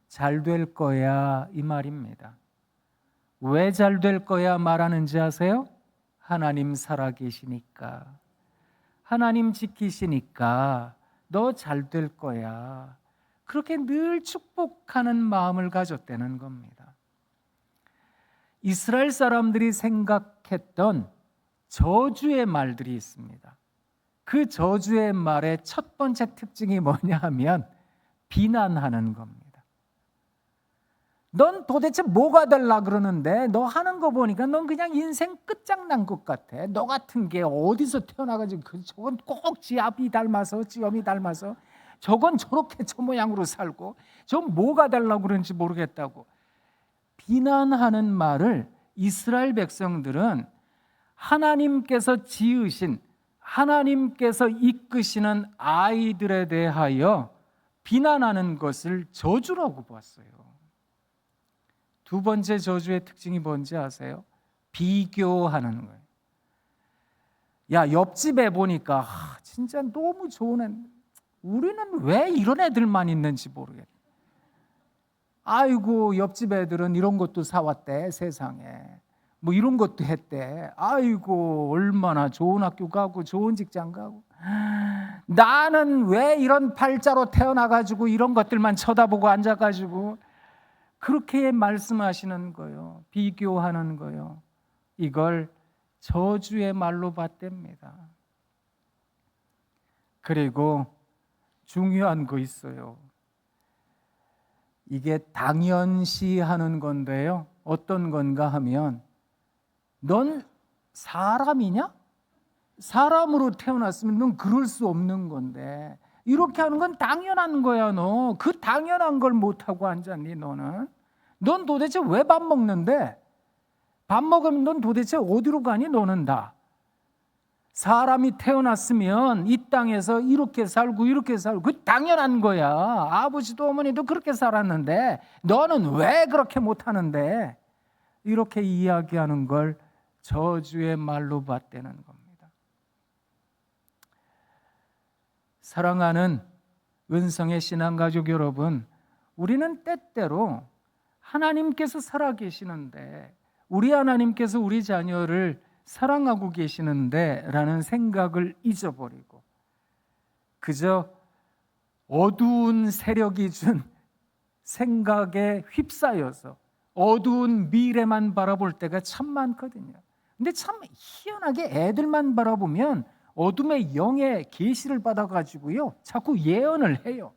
잘 될 거야 이 말입니다. 왜 잘 될 거야 말하는지 아세요? 하나님 살아계시니까, 하나님 지키시니까 너 잘 될 거야. 그렇게 늘 축복하는 마음을 가졌다는 겁니다. 이스라엘 사람들이 생각했던 저주의 말들이 있습니다. 그 저주의 말의 첫 번째 특징이 뭐냐 하면 비난하는 겁니다. 넌 도대체 뭐가 될라 그러는데 너 하는 거 보니까 넌 그냥 인생 끝장난 것 같아. 너 같은 게 어디서 태어나가지고 저건 꼭 지 아비 닮아서 지 어미 닮아서 저건 저렇게 저 모양으로 살고 저 뭐가 되려고 그런지 모르겠다고 비난하는 말을 이스라엘 백성들은 하나님께서 지으신, 하나님께서 이끄시는 아이들에 대하여 비난하는 것을 저주라고 봤어요. 두 번째 저주의 특징이 뭔지 아세요? 비교하는 거예요. 야, 옆집에 보니까 진짜 너무 좋은 애, 우리는 왜 이런 애들만 있는지 모르겠다. 아이고 옆집 애들은 이런 것도 사왔대 세상에. 뭐 이런 것도 했대. 아이고 얼마나 좋은 학교 가고 좋은 직장 가고. 나는 왜 이런 팔자로 태어나가지고 이런 것들만 쳐다보고 앉아가지고. 그렇게 말씀하시는 거요. 비교하는 거요. 이걸 저주의 말로 받답니다. 그리고 중요한 거 있어요. 이게 당연시 하는 건데요. 어떤 건가 하면 넌 사람이냐? 사람으로 태어났으면 넌 그럴 수 없는 건데 이렇게 하는 건 당연한 거야. 너 그 당연한 걸 못하고 앉았니 너는? 넌 도대체 왜 밥 먹는데? 밥 먹으면 넌 도대체 어디로 가니 너는 다? 사람이 태어났으면 이 땅에서 이렇게 살고 이렇게 살고 그 당연한 거야. 아버지도 어머니도 그렇게 살았는데 너는 왜 그렇게 못하는데? 이렇게 이야기하는 걸 저주의 말로 받대는 겁니다. 사랑하는 은성의 신앙가족 여러분, 우리는 때때로 하나님께서 살아계시는데 우리 하나님께서 우리 자녀를 사랑하고 계시는데 라는 생각을 잊어버리고 그저 어두운 세력이 준 생각에 휩싸여서 어두운 미래만 바라볼 때가 참 많거든요. 근데 참 희한하게 애들만 바라보면 어둠의 영의 계시를 받아가지고요 자꾸 예언을 해요.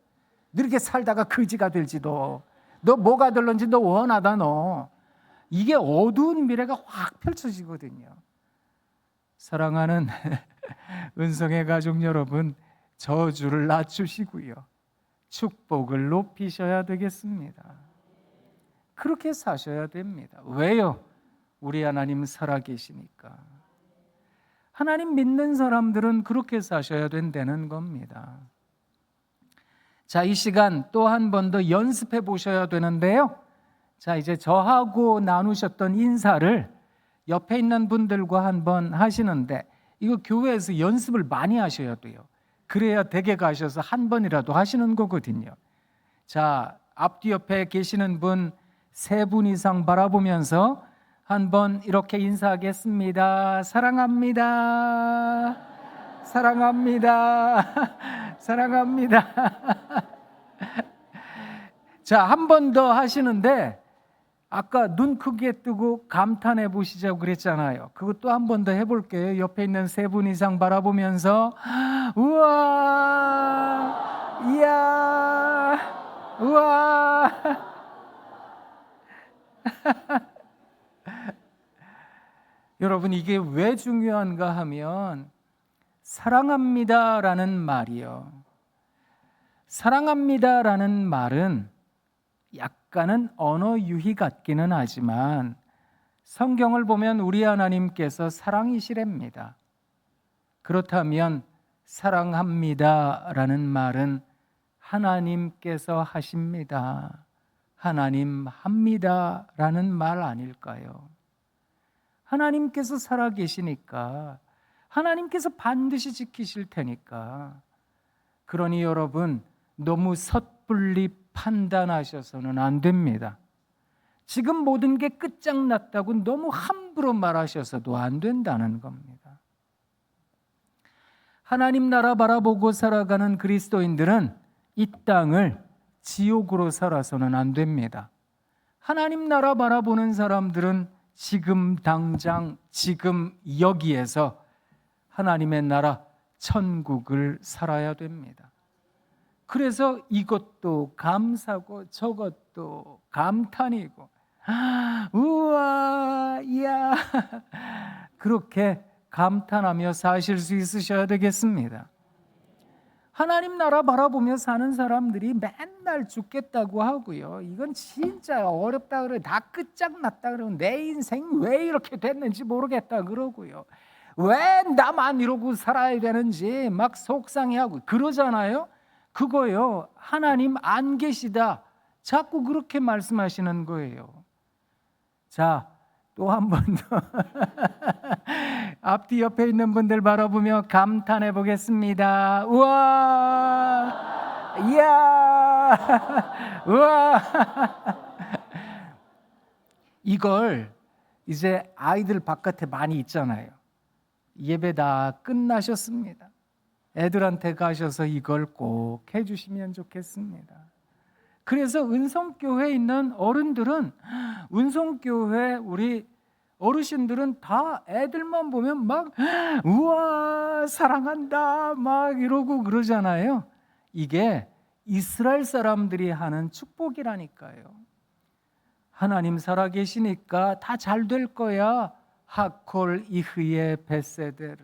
너 이렇게 살다가 거지가 될지도, 너 뭐가 될런지 너 원하다 너. 이게 어두운 미래가 확 펼쳐지거든요. 사랑하는 은성의 가족 여러분, 저주를 낮추시고요 축복을 높이셔야 되겠습니다. 그렇게 사셔야 됩니다. 왜요? 우리 하나님 살아계시니까. 하나님 믿는 사람들은 그렇게 사셔야 된다는 겁니다. 자, 이 시간 또 한 번 더 연습해 보셔야 되는데요. 자, 이제 저하고 나누셨던 인사를 옆에 있는 분들과 한번 하시는데 이거 교회에서 연습을 많이 하셔야 돼요. 그래야 댁에 가셔서 한 번이라도 하시는 거거든요. 자, 앞뒤 옆에 계시는 분 3분 이상 바라보면서 한번 이렇게 인사하겠습니다. 사랑합니다. 사랑합니다. 사랑합니다. 자, 한 번 더 하시는데 아까 눈 크게 뜨고 감탄해 보시자고 그랬잖아요. 그것도 한 번 더 해볼게요. 옆에 있는 3분 이상 바라보면서 우와, 이야, 우와. 여러분, 이게 왜 중요한가 하면 사랑합니다라는 말이요. 사랑합니다라는 말은 약간은 언어 유희 같기는 하지만 성경을 보면 우리 하나님께서 사랑이시랍니다. 그렇다면 사랑합니다라는 말은 하나님께서 하십니다. 하나님 합니다라는 말 아닐까요? 하나님께서 살아계시니까 하나님께서 반드시 지키실 테니까. 그러니 여러분, 너무 섣불리 판단하셔서는 안 됩니다. 지금 모든 게 끝장났다고 너무 함부로 말하셔서도 안 된다는 겁니다. 하나님 나라 바라보고 살아가는 그리스도인들은 이 땅을 지옥으로 살아서는 안 됩니다. 하나님 나라 바라보는 사람들은 지금 당장 지금 여기에서 하나님의 나라 천국을 살아야 됩니다. 그래서 이것도 감사고 저것도 감탄이고 우와, 이야, 그렇게 감탄하며 사실 수 있으셔야 되겠습니다. 하나님 나라 바라보며 사는 사람들이 맨날 죽겠다고 하고요, 이건 진짜 어렵다 그래요. 다 끝장났다 그러면 내 인생 왜 이렇게 됐는지 모르겠다 그러고요, 왜 나만 이러고 살아야 되는지 막 속상해하고 그러잖아요. 그거요, 하나님 안 계시다 자꾸 그렇게 말씀하시는 거예요. 자, 또 한 번 더 앞뒤 옆에 있는 분들 바라보며 감탄해 보겠습니다. 우와, 이야, 우와. 이걸 이제 아이들 바깥에 많이 있잖아요. 예배 다 끝나셨습니다. 애들한테 가셔서 이걸 꼭 해주시면 좋겠습니다. 그래서 은성교회에 있는 어른들은, 은성교회 우리 어르신들은 다 애들만 보면 막 우와 사랑한다 막 이러고 그러잖아요. 이게 이스라엘 사람들이 하는 축복이라니까요. 하나님 살아계시니까 다 잘 될 거야. 하콜 이흐의 베세데르,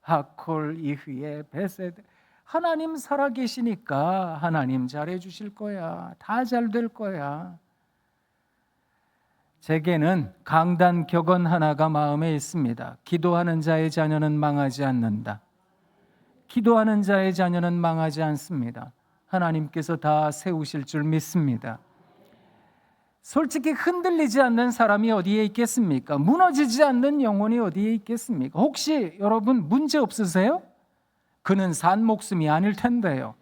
하콜 이흐의 베세데르. 하나님 살아계시니까 하나님 잘해 주실 거야. 다 잘 될 거야. 제게는 강단 격언 하나가 마음에 있습니다. 기도하는 자의 자녀는 망하지 않는다. 기도하는 자의 자녀는 망하지 않습니다. 하나님께서 다 세우실 줄 믿습니다. 솔직히 흔들리지 않는 사람이 어디에 있겠습니까? 무너지지 않는 영혼이 어디에 있겠습니까? 혹시 여러분 문제 없으세요? 그는 산 목숨이 아닐 텐데요.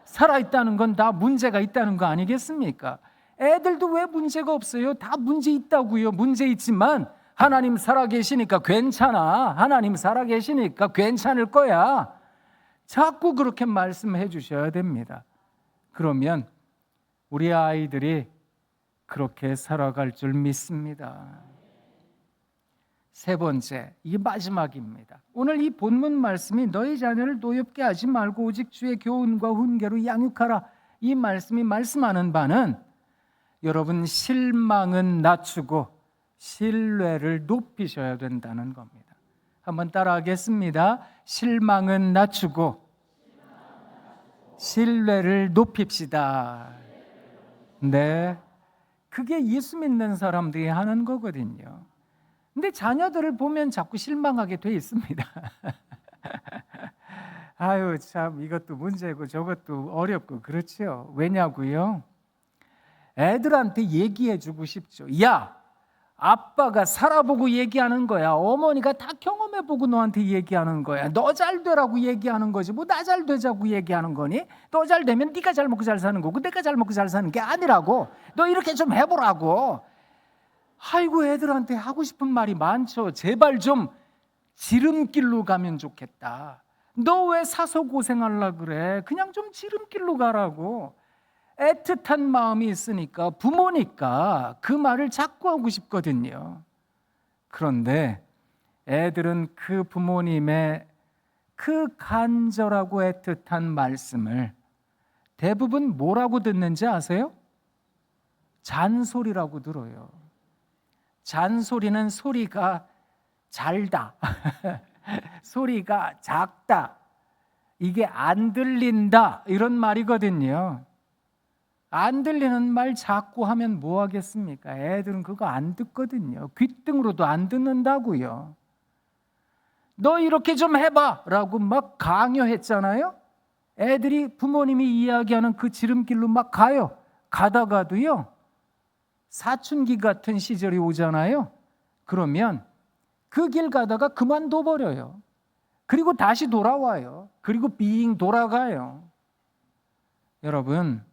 살아있다는 건 다 문제가 있다는 거 아니겠습니까? 애들도 왜 문제가 없어요? 다 문제 있다고요. 문제 있지만 하나님 살아계시니까 괜찮아. 하나님 살아계시니까 괜찮을 거야. 자꾸 그렇게 말씀해 주셔야 됩니다. 그러면 우리 아이들이 그렇게 살아갈 줄 믿습니다. 세 번째, 이게 마지막입니다. 오늘 이 본문 말씀이 너희 자녀를 노엽게 하지 말고 오직 주의 교훈과 훈계로 양육하라. 이 말씀이 말씀하는 바는 여러분 실망은 낮추고 신뢰를 높이셔야 된다는 겁니다. 한번 따라하겠습니다. 실망은 낮추고 신뢰를 높입시다. 네, 그게 예수 믿는 사람들이 하는 거거든요. 근데 자녀들을 보면 자꾸 실망하게 돼 있습니다. 아유 참 이것도 문제고 저것도 어렵고 그렇죠. 왜냐고요? 애들한테 얘기해 주고 싶죠. 야, 아빠가 살아보고 얘기하는 거야. 어머니가 다 경험해보고 너한테 얘기하는 거야. 너 잘 되라고 얘기하는 거지. 뭐 나 잘 되자고 얘기하는 거니? 너 잘 되면 네가 잘 먹고 잘 사는 거고 내가 잘 먹고 잘 사는 게 아니라고. 너 이렇게 좀 해보라고. 아이고 애들한테 하고 싶은 말이 많죠. 제발 좀 지름길로 가면 좋겠다. 너 왜 사서 고생하려 그래? 그냥 좀 지름길로 가라고. 애틋한 마음이 있으니까 부모니까 그 말을 자꾸 하고 싶거든요. 그런데 애들은 그 부모님의 그 간절하고 애틋한 말씀을 대부분 뭐라고 듣는지 아세요? 잔소리라고 들어요. 잔소리는 소리가 잘다, 소리가 작다, 이게 안 들린다 이런 말이거든요. 안 들리는 말 자꾸 하면 뭐 하겠습니까? 애들은 그거 안 듣거든요. 귓등으로도 안 듣는다고요. 너 이렇게 좀 해봐 라고 막 강요했잖아요. 애들이 부모님이 이야기하는 그 지름길로 막 가요. 가다가도요 사춘기 같은 시절이 오잖아요. 그러면 그 길 가다가 그만둬 버려요. 그리고 다시 돌아와요. 그리고 빙 돌아가요. 여러분,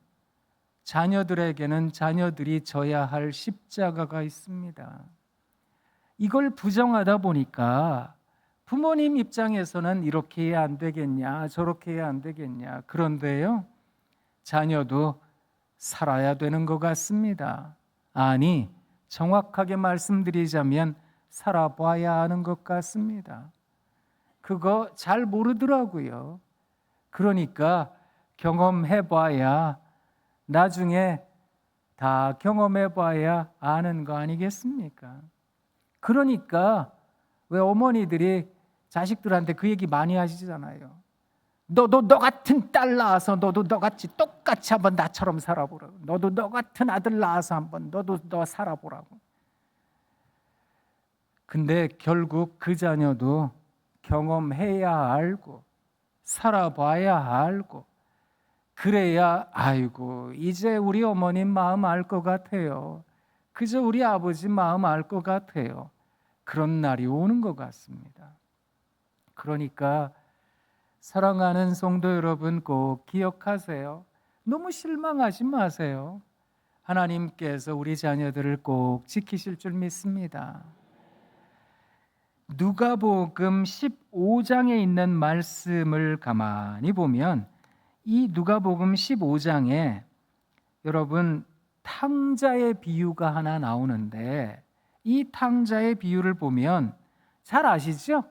자녀들에게는 자녀들이 져야 할 십자가가 있습니다. 이걸 부정하다 보니까 부모님 입장에서는 이렇게 해야 안 되겠냐, 저렇게 해야 안 되겠냐. 그런데요, 자녀도 살아야 되는 것 같습니다. 아니, 정확하게 말씀드리자면 살아봐야 하는 것 같습니다. 그거 잘 모르더라고요. 그러니까 경험해봐야, 나중에 다 경험해봐야 아는 거 아니겠습니까? 그러니까 왜 어머니들이 자식들한테 그 얘기 많이 하시잖아요. 너도 너 같은 딸 낳아서 너도 너같이 똑같이 한번 나처럼 살아보라고. 너도 너 같은 아들 낳아서 한번 너도 너 살아보라고. 근데 결국 그 자녀도 경험해야 알고 살아봐야 알고 그래야 아이고 이제 우리 어머님 마음 알 것 같아요. 그저 우리 아버지 마음 알 것 같아요. 그런 날이 오는 것 같습니다. 그러니까 사랑하는 성도 여러분 꼭 기억하세요. 너무 실망하지 마세요. 하나님께서 우리 자녀들을 꼭 지키실 줄 믿습니다. 누가복음 15장에 있는 말씀을 가만히 보면 이 누가복음 15장에 여러분 탕자의 비유가 하나 나오는데 이 탕자의 비유를 보면 잘 아시죠?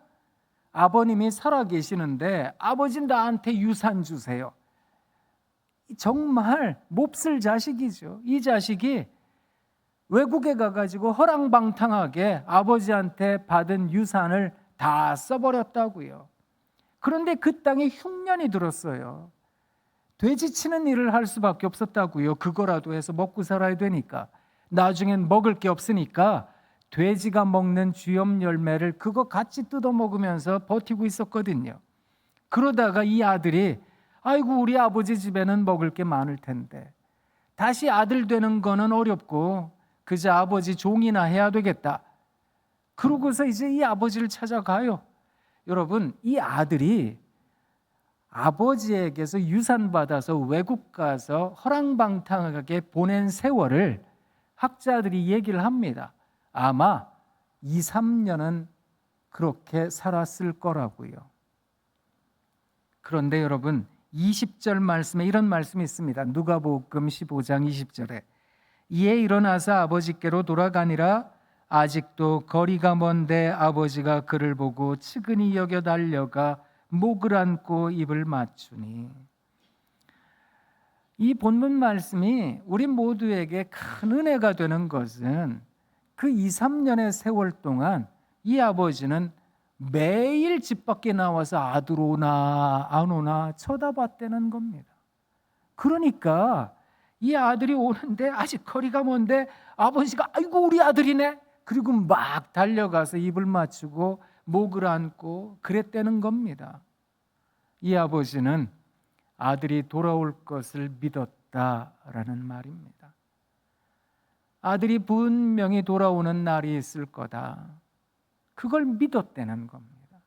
아버님이 살아계시는데 아버지 나한테 유산 주세요. 정말 몹쓸 자식이죠. 이 자식이 외국에 가가지고 허랑방탕하게 아버지한테 받은 유산을 다 써버렸다고요. 그런데 그 땅에 흉년이 들었어요. 돼지치는 일을 할 수밖에 없었다고요. 그거라도 해서 먹고 살아야 되니까. 나중엔 먹을 게 없으니까 돼지가 먹는 쥐염 열매를 그거 같이 뜯어 먹으면서 버티고 있었거든요. 그러다가 이 아들이 아이고 우리 아버지 집에는 먹을 게 많을 텐데 다시 아들 되는 거는 어렵고 그저 아버지 종이나 해야 되겠다. 그러고서 이제 이 아버지를 찾아가요. 여러분 이 아들이 아버지에게서 유산 받아서 외국 가서 허랑방탕하게 보낸 세월을 학자들이 얘기를 합니다. 아마 2, 3년은 그렇게 살았을 거라고요. 그런데 여러분 20절 말씀에 이런 말씀이 있습니다. 누가복음 15장 20절에 이에 일어나서 아버지께로 돌아가니라 아직도 거리가 먼데 아버지가 그를 보고 측은히 여겨 달려가 목을 안고 입을 맞추니. 이 본문 말씀이 우리 모두에게 큰 은혜가 되는 것은 그 2, 3년의 세월 동안 이 아버지는 매일 집 밖에 나와서 아들 오나 안 오나 쳐다봤다는 겁니다. 그러니까 이 아들이 오는데 아직 거리가 먼데 아버지가 아이고 우리 아들이네. 그리고 막 달려가서 입을 맞추고 목을 안고 그랬다는 겁니다. 이 아버지는 아들이 돌아올 것을 믿었다라는 말입니다. 아들이 분명히 돌아오는 날이 있을 거다. 그걸 믿었다는 겁니다.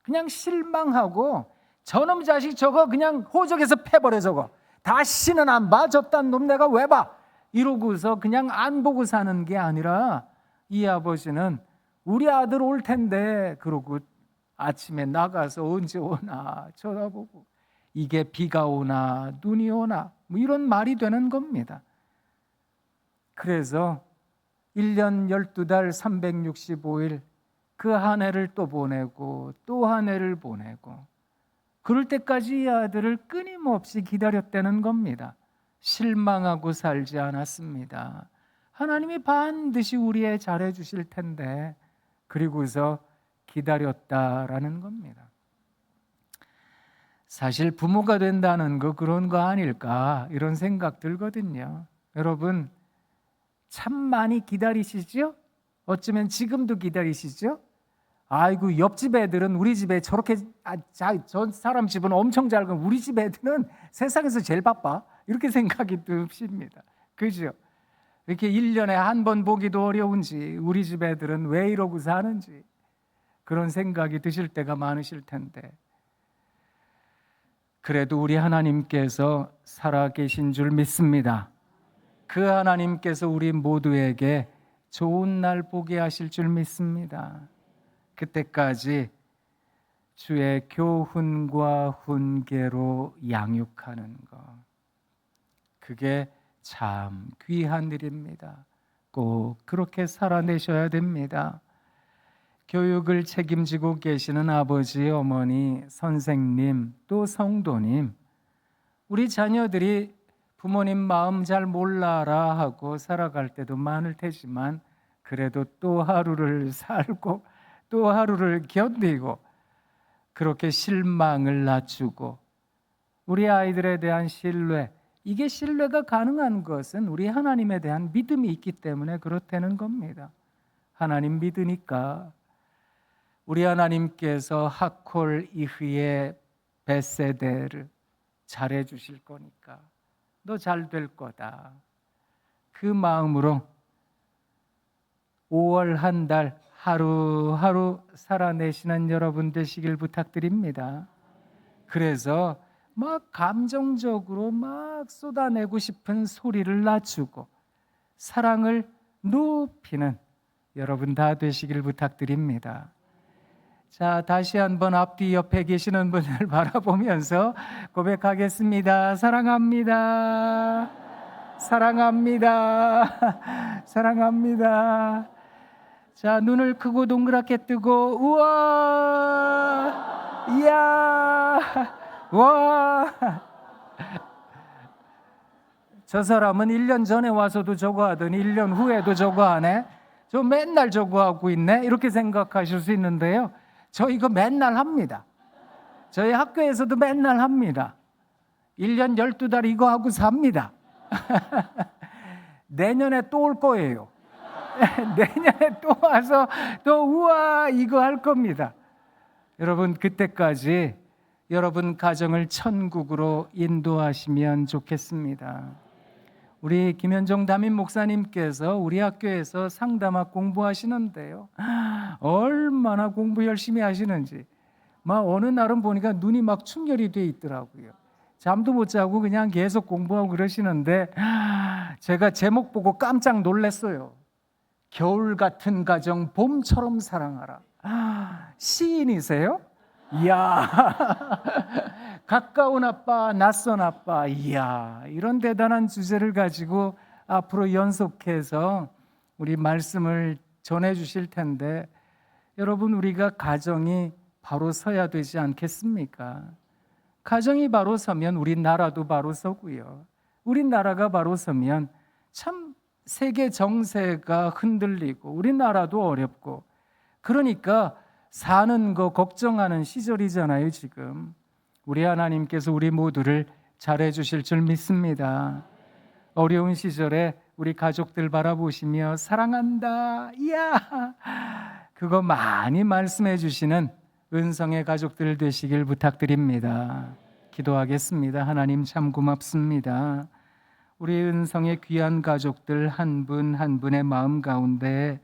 그냥 실망하고 저놈 자식 저거 그냥 호적에서 패버려 저거. 다시는 안 봐. 저딴 놈 내가 왜 봐. 이러고서 그냥 안 보고 사는 게 아니라 이 아버지는 우리 아들 올 텐데 그러고 아침에 나가서 언제 오나 쳐다보고 이게 비가 오나 눈이 오나 뭐 이런 말이 되는 겁니다. 그래서 1년 12달 365일 그 한 해를 또 보내고 또 한 해를 보내고 그럴 때까지 이 아들을 끊임없이 기다렸다는 겁니다. 실망하고 살지 않았습니다. 하나님이 반드시 우리의 잘해 주실 텐데 그리고서 기다렸다라는 겁니다. 사실 부모가 된다는 거 그런 거 아닐까 이런 생각 들거든요. 여러분 참 많이 기다리시죠? 어쩌면 지금도 기다리시죠? 아이고 옆집 애들은 우리 집에 저렇게 저 사람 집은 엄청 잘 가고 우리 집 애들은 세상에서 제일 바빠 이렇게 생각이 듭니다. 그죠? 이렇게 1년에 한 번 보기도 어려운지 우리 집 애들은 왜 이러고 사는지 그런 생각이 드실 때가 많으실 텐데 그래도 우리 하나님께서 살아계신 줄 믿습니다. 그 하나님께서 우리 모두에게 좋은 날 보게 하실 줄 믿습니다. 그때까지 주의 교훈과 훈계로 양육하는 것 그게 참 귀한 일입니다. 꼭 그렇게 살아내셔야 됩니다. 교육을 책임지고 계시는 아버지, 어머니, 선생님, 또 성도님 우리 자녀들이 부모님 마음 잘 몰라라 하고 살아갈 때도 많을 테지만 그래도 또 하루를 살고 또 하루를 견디고 그렇게 실망을 낮추고 우리 아이들에 대한 신뢰 이게 신뢰가 가능한 것은 우리 하나님에 대한 믿음이 있기 때문에 그렇다는 겁니다. 하나님 믿으니까 우리 하나님께서 하콜 이후에 벳세데를 잘해 주실 거니까 너 잘 될 거다. 그 마음으로 5월 한 달 하루하루 살아내시는 여러분 되시길 부탁드립니다. 그래서 막 감정적으로 막 쏟아내고 싶은 소리를 낮추고 사랑을 높이는 여러분 다 되시길 부탁드립니다. 자, 다시 한번 앞뒤 옆에 계시는 분을 바라보면서 고백하겠습니다. 사랑합니다. 사랑합니다. 사랑합니다. 자, 눈을 크고 동그랗게 뜨고 우와! 이야! 와! 저 사람은 1년 전에 와서도 저거 하더니 1년 후에도 저거 하네. 저 맨날 저거 하고 있네. 이렇게 생각하실 수 있는데요. 저 이거 맨날 합니다. 저희 학교에서도 맨날 합니다. 1년 12달 이거 하고 삽니다. 내년에 또 올 거예요. 내년에 또 와서 또 우와 이거 할 겁니다. 여러분 그때까지 여러분 가정을 천국으로 인도하시면 좋겠습니다. 우리 김현정 담임 목사님께서 우리 학교에서 상담학 공부하시는데요. 얼마나 공부 열심히 하시는지 막 어느 날은 보니까 눈이 막 충혈이 돼 있더라고요. 잠도 못 자고 그냥 계속 공부하고 그러시는데 제가 제목 보고 깜짝 놀랐어요. 겨울 같은 가정 봄처럼 사랑하라. 시인이세요? 이야. 가까운 아빠, 낯선 아빠. 이야. 이런 대단한 주제를 가지고 앞으로 연속해서 우리 말씀을 전해 주실 텐데 여러분 우리가 가정이 바로 서야 되지 않겠습니까? 가정이 바로 서면 우리나라도 바로 서고요. 우리나라가 바로 서면 참 세계 정세가 흔들리고 우리나라도 어렵고 그러니까 사는 거 걱정하는 시절이잖아요. 지금 우리 하나님께서 우리 모두를 잘해 주실 줄 믿습니다. 어려운 시절에 우리 가족들 바라보시며 사랑한다 이야 그거 많이 말씀해 주시는 은성의 가족들 되시길 부탁드립니다. 기도하겠습니다. 하나님 참 고맙습니다. 우리 은성의 귀한 가족들 한 분 한 분의 마음 가운데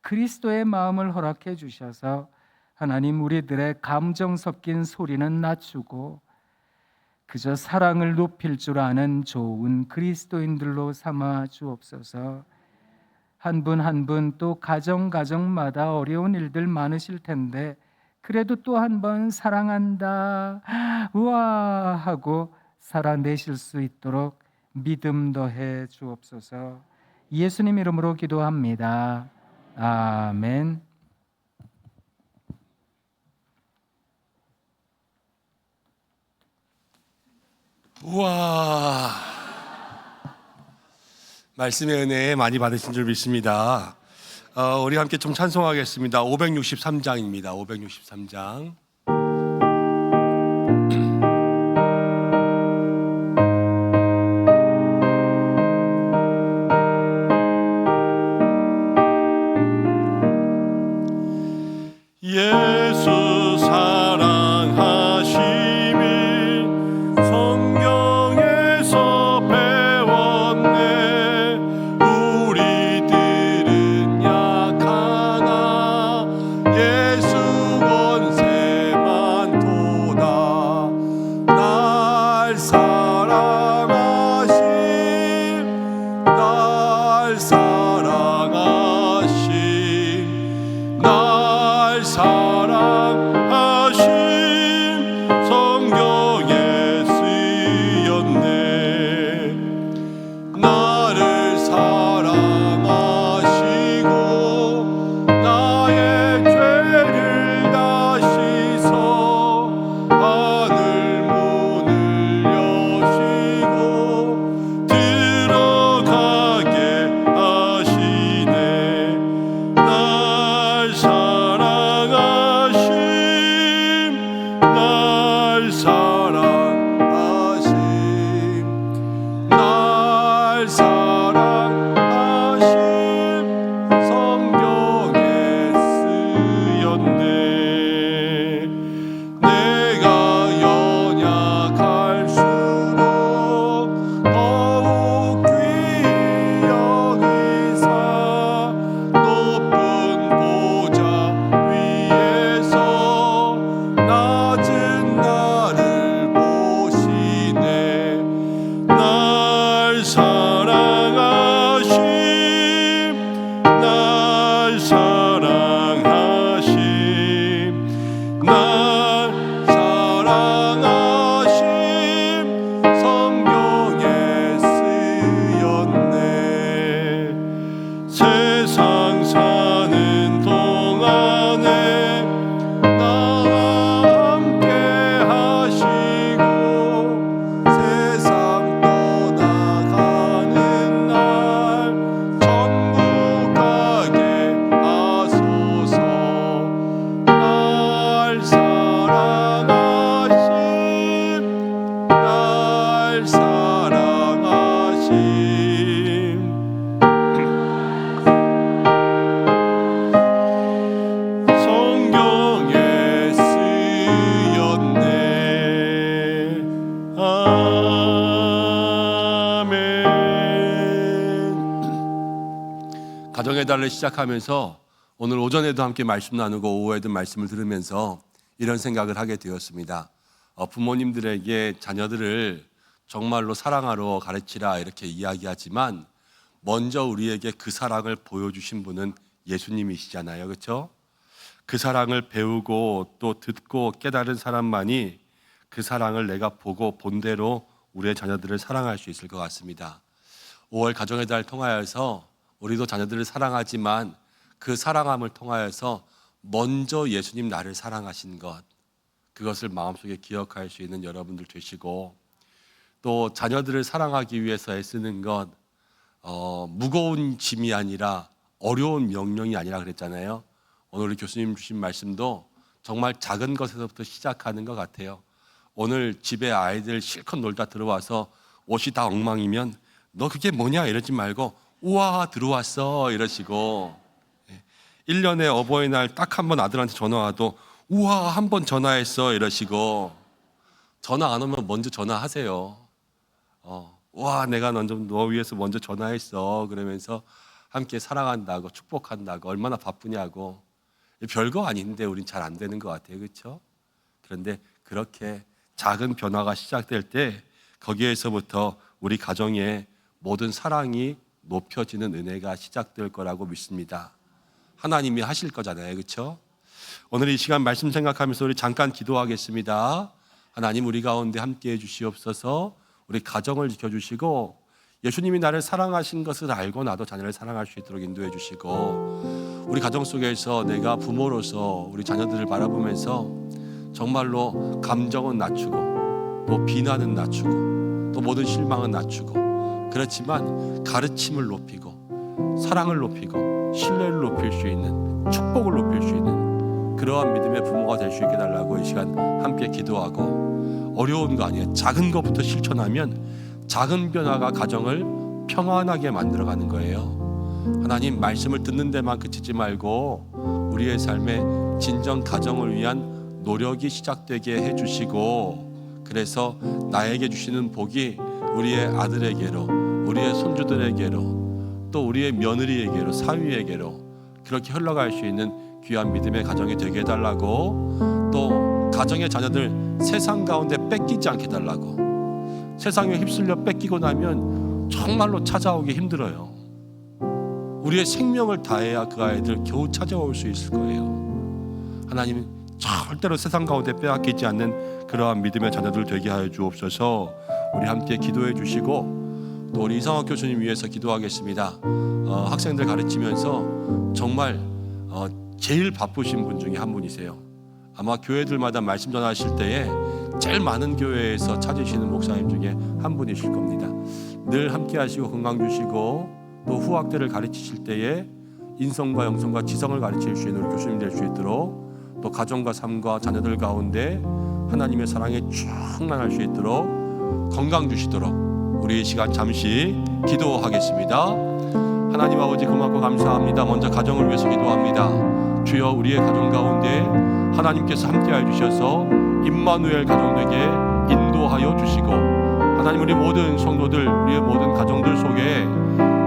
그리스도의 마음을 허락해 주셔서 하나님 우리들의 감정 섞인 소리는 낮추고 그저 사랑을 높일 줄 아는 좋은 그리스도인들로 삼아 주옵소서. 한 분 한 분 또 가정마다 어려운 일들 많으실 텐데 그래도 또 한 번 사랑한다 우와 하고 살아내실 수 있도록 믿음 더해 주옵소서. 예수님 이름으로 기도합니다. 아멘. 우와. 말씀의 은혜 많이 받으신 줄 믿습니다. 우리 함께 좀 찬송하겠습니다. 563장입니다. 563장. 예수 사랑하심이 성경에서 배웠네. 우리들은 약하나 예수 권세만 도다. 날 사랑하심 날 사랑하심 날 사랑하심 성경에 쓰였네. 나를 사랑하시고 나의 죄를 다 씻어 하늘 문을 여시고 들어가게 하시네. 날 사랑하심 날 사랑하심 날 사랑하심 성경에 쓰였네. 내가 연약할수록 더욱 귀히 여기사 높은 보좌 위에서 낮은 나를 보시네. 날 사랑하심 날 사랑하심 날 사랑하심 성경에 쓰였네. 아멘. 가정의 달을 시작하면서 오늘 오전에도 함께 말씀 나누고 오후에도 말씀을 들으면서 이런 생각을 하게 되었습니다. 부모님들에게 자녀들을 정말로 사랑하러 가르치라 이렇게 이야기하지만 먼저 우리에게 그 사랑을 보여주신 분은 예수님이시잖아요. 그렇죠? 그 사랑을 배우고 또 듣고 깨달은 사람만이 그 사랑을 내가 보고 본 대로 우리의 자녀들을 사랑할 수 있을 것 같습니다. 5월 가정의 달 통하여서 우리도 자녀들을 사랑하지만 그 사랑함을 통하여서 먼저 예수님 나를 사랑하신 것, 그것을 마음속에 기억할 수 있는 여러분들 되시고, 또 자녀들을 사랑하기 위해서 애쓰는 것, 무거운 짐이 아니라 어려운 명령이 아니라 그랬잖아요. 오늘 우리 교수님 주신 말씀도 정말 작은 것에서부터 시작하는 것 같아요. 오늘 집에 아이들 실컷 놀다 들어와서 옷이 다 엉망이면 너 그게 뭐냐 이러지 말고 우와 들어왔어 이러시고, 1년에 어버이날 딱 한 번 아들한테 전화 와도 우와 한 번 전화했어 이러시고, 전화 안 오면 먼저 전화하세요. 와 내가 너 위해서 먼저 전화했어 그러면서 함께 사랑한다고 축복한다고 얼마나 바쁘냐고. 별거 아닌데 우린 잘 안 되는 것 같아요. 그렇죠? 그런데 그렇게 작은 변화가 시작될 때 거기에서부터 우리 가정의 모든 사랑이 높여지는 은혜가 시작될 거라고 믿습니다. 하나님이 하실 거잖아요. 그렇죠? 오늘 이 시간 말씀 생각하면서 우리 잠깐 기도하겠습니다. 하나님 우리 가운데 함께해 주시옵소서. 우리 가정을 지켜주시고 예수님이 나를 사랑하신 것을 알고 나도 자녀를 사랑할 수 있도록 인도해 주시고, 우리 가정 속에서 내가 부모로서 우리 자녀들을 바라보면서 정말로 감정은 낮추고 또 비난은 낮추고 또 모든 실망은 낮추고, 그렇지만 가르침을 높이고 사랑을 높이고 신뢰를 높일 수 있는, 축복을 높일 수 있는 그러한 믿음의 부모가 될 수 있게 달라고 이 시간 함께 기도하고, 어려운 거 아니에요. 작은 것부터 실천하면 작은 변화가 가정을 평안하게 만들어가는 거예요. 하나님 말씀을 듣는 데만 그치지 말고 우리의 삶에 진정 가정을 위한 노력이 시작되게 해주시고, 그래서 나에게 주시는 복이 우리의 아들에게로, 우리의 손주들에게로, 또 우리의 며느리에게로, 사위에게로 그렇게 흘러갈 수 있는 귀한 믿음의 가정이 되게 해달라고, 또 가정의 자녀들 세상 가운데 뺏기지 않게 해달라고. 세상에 휩쓸려 뺏기고 나면 정말로 찾아오기 힘들어요. 우리의 생명을 다해야 그 아이들 겨우 찾아올 수 있을 거예요. 하나님 절대로 세상 가운데 빼앗기지 않는 그러한 믿음의 자녀들 되게 하여 주옵소서. 우리 함께 기도해 주시고, 또 우리 이상학 교수님 위해서 기도하겠습니다. 학생들 가르치면서 정말 제일 바쁘신 분 중에 한 분이세요. 아마 교회들마다 말씀 전하실 때에 제일 많은 교회에서 찾으시는 목사님 중에 한 분이실 겁니다. 늘 함께 하시고 건강 주시고, 또 후학대를 가르치실 때에 인성과 영성과 지성을 가르칠 수 있는 우리 교수님 될 수 있도록, 또 가정과 삶과 자녀들 가운데 하나님의 사랑에 충만할 수 있도록 건강 주시도록 우리 이 시간 잠시 기도하겠습니다. 하나님 아버지 고맙고 감사합니다. 먼저 가정을 위해서 기도합니다. 주여 우리의 가정 가운데 하나님께서 함께하여 주셔서 임마누엘 가정 되게 인도하여 주시고, 하나님 우리 모든 성도들, 우리의 모든 가정들 속에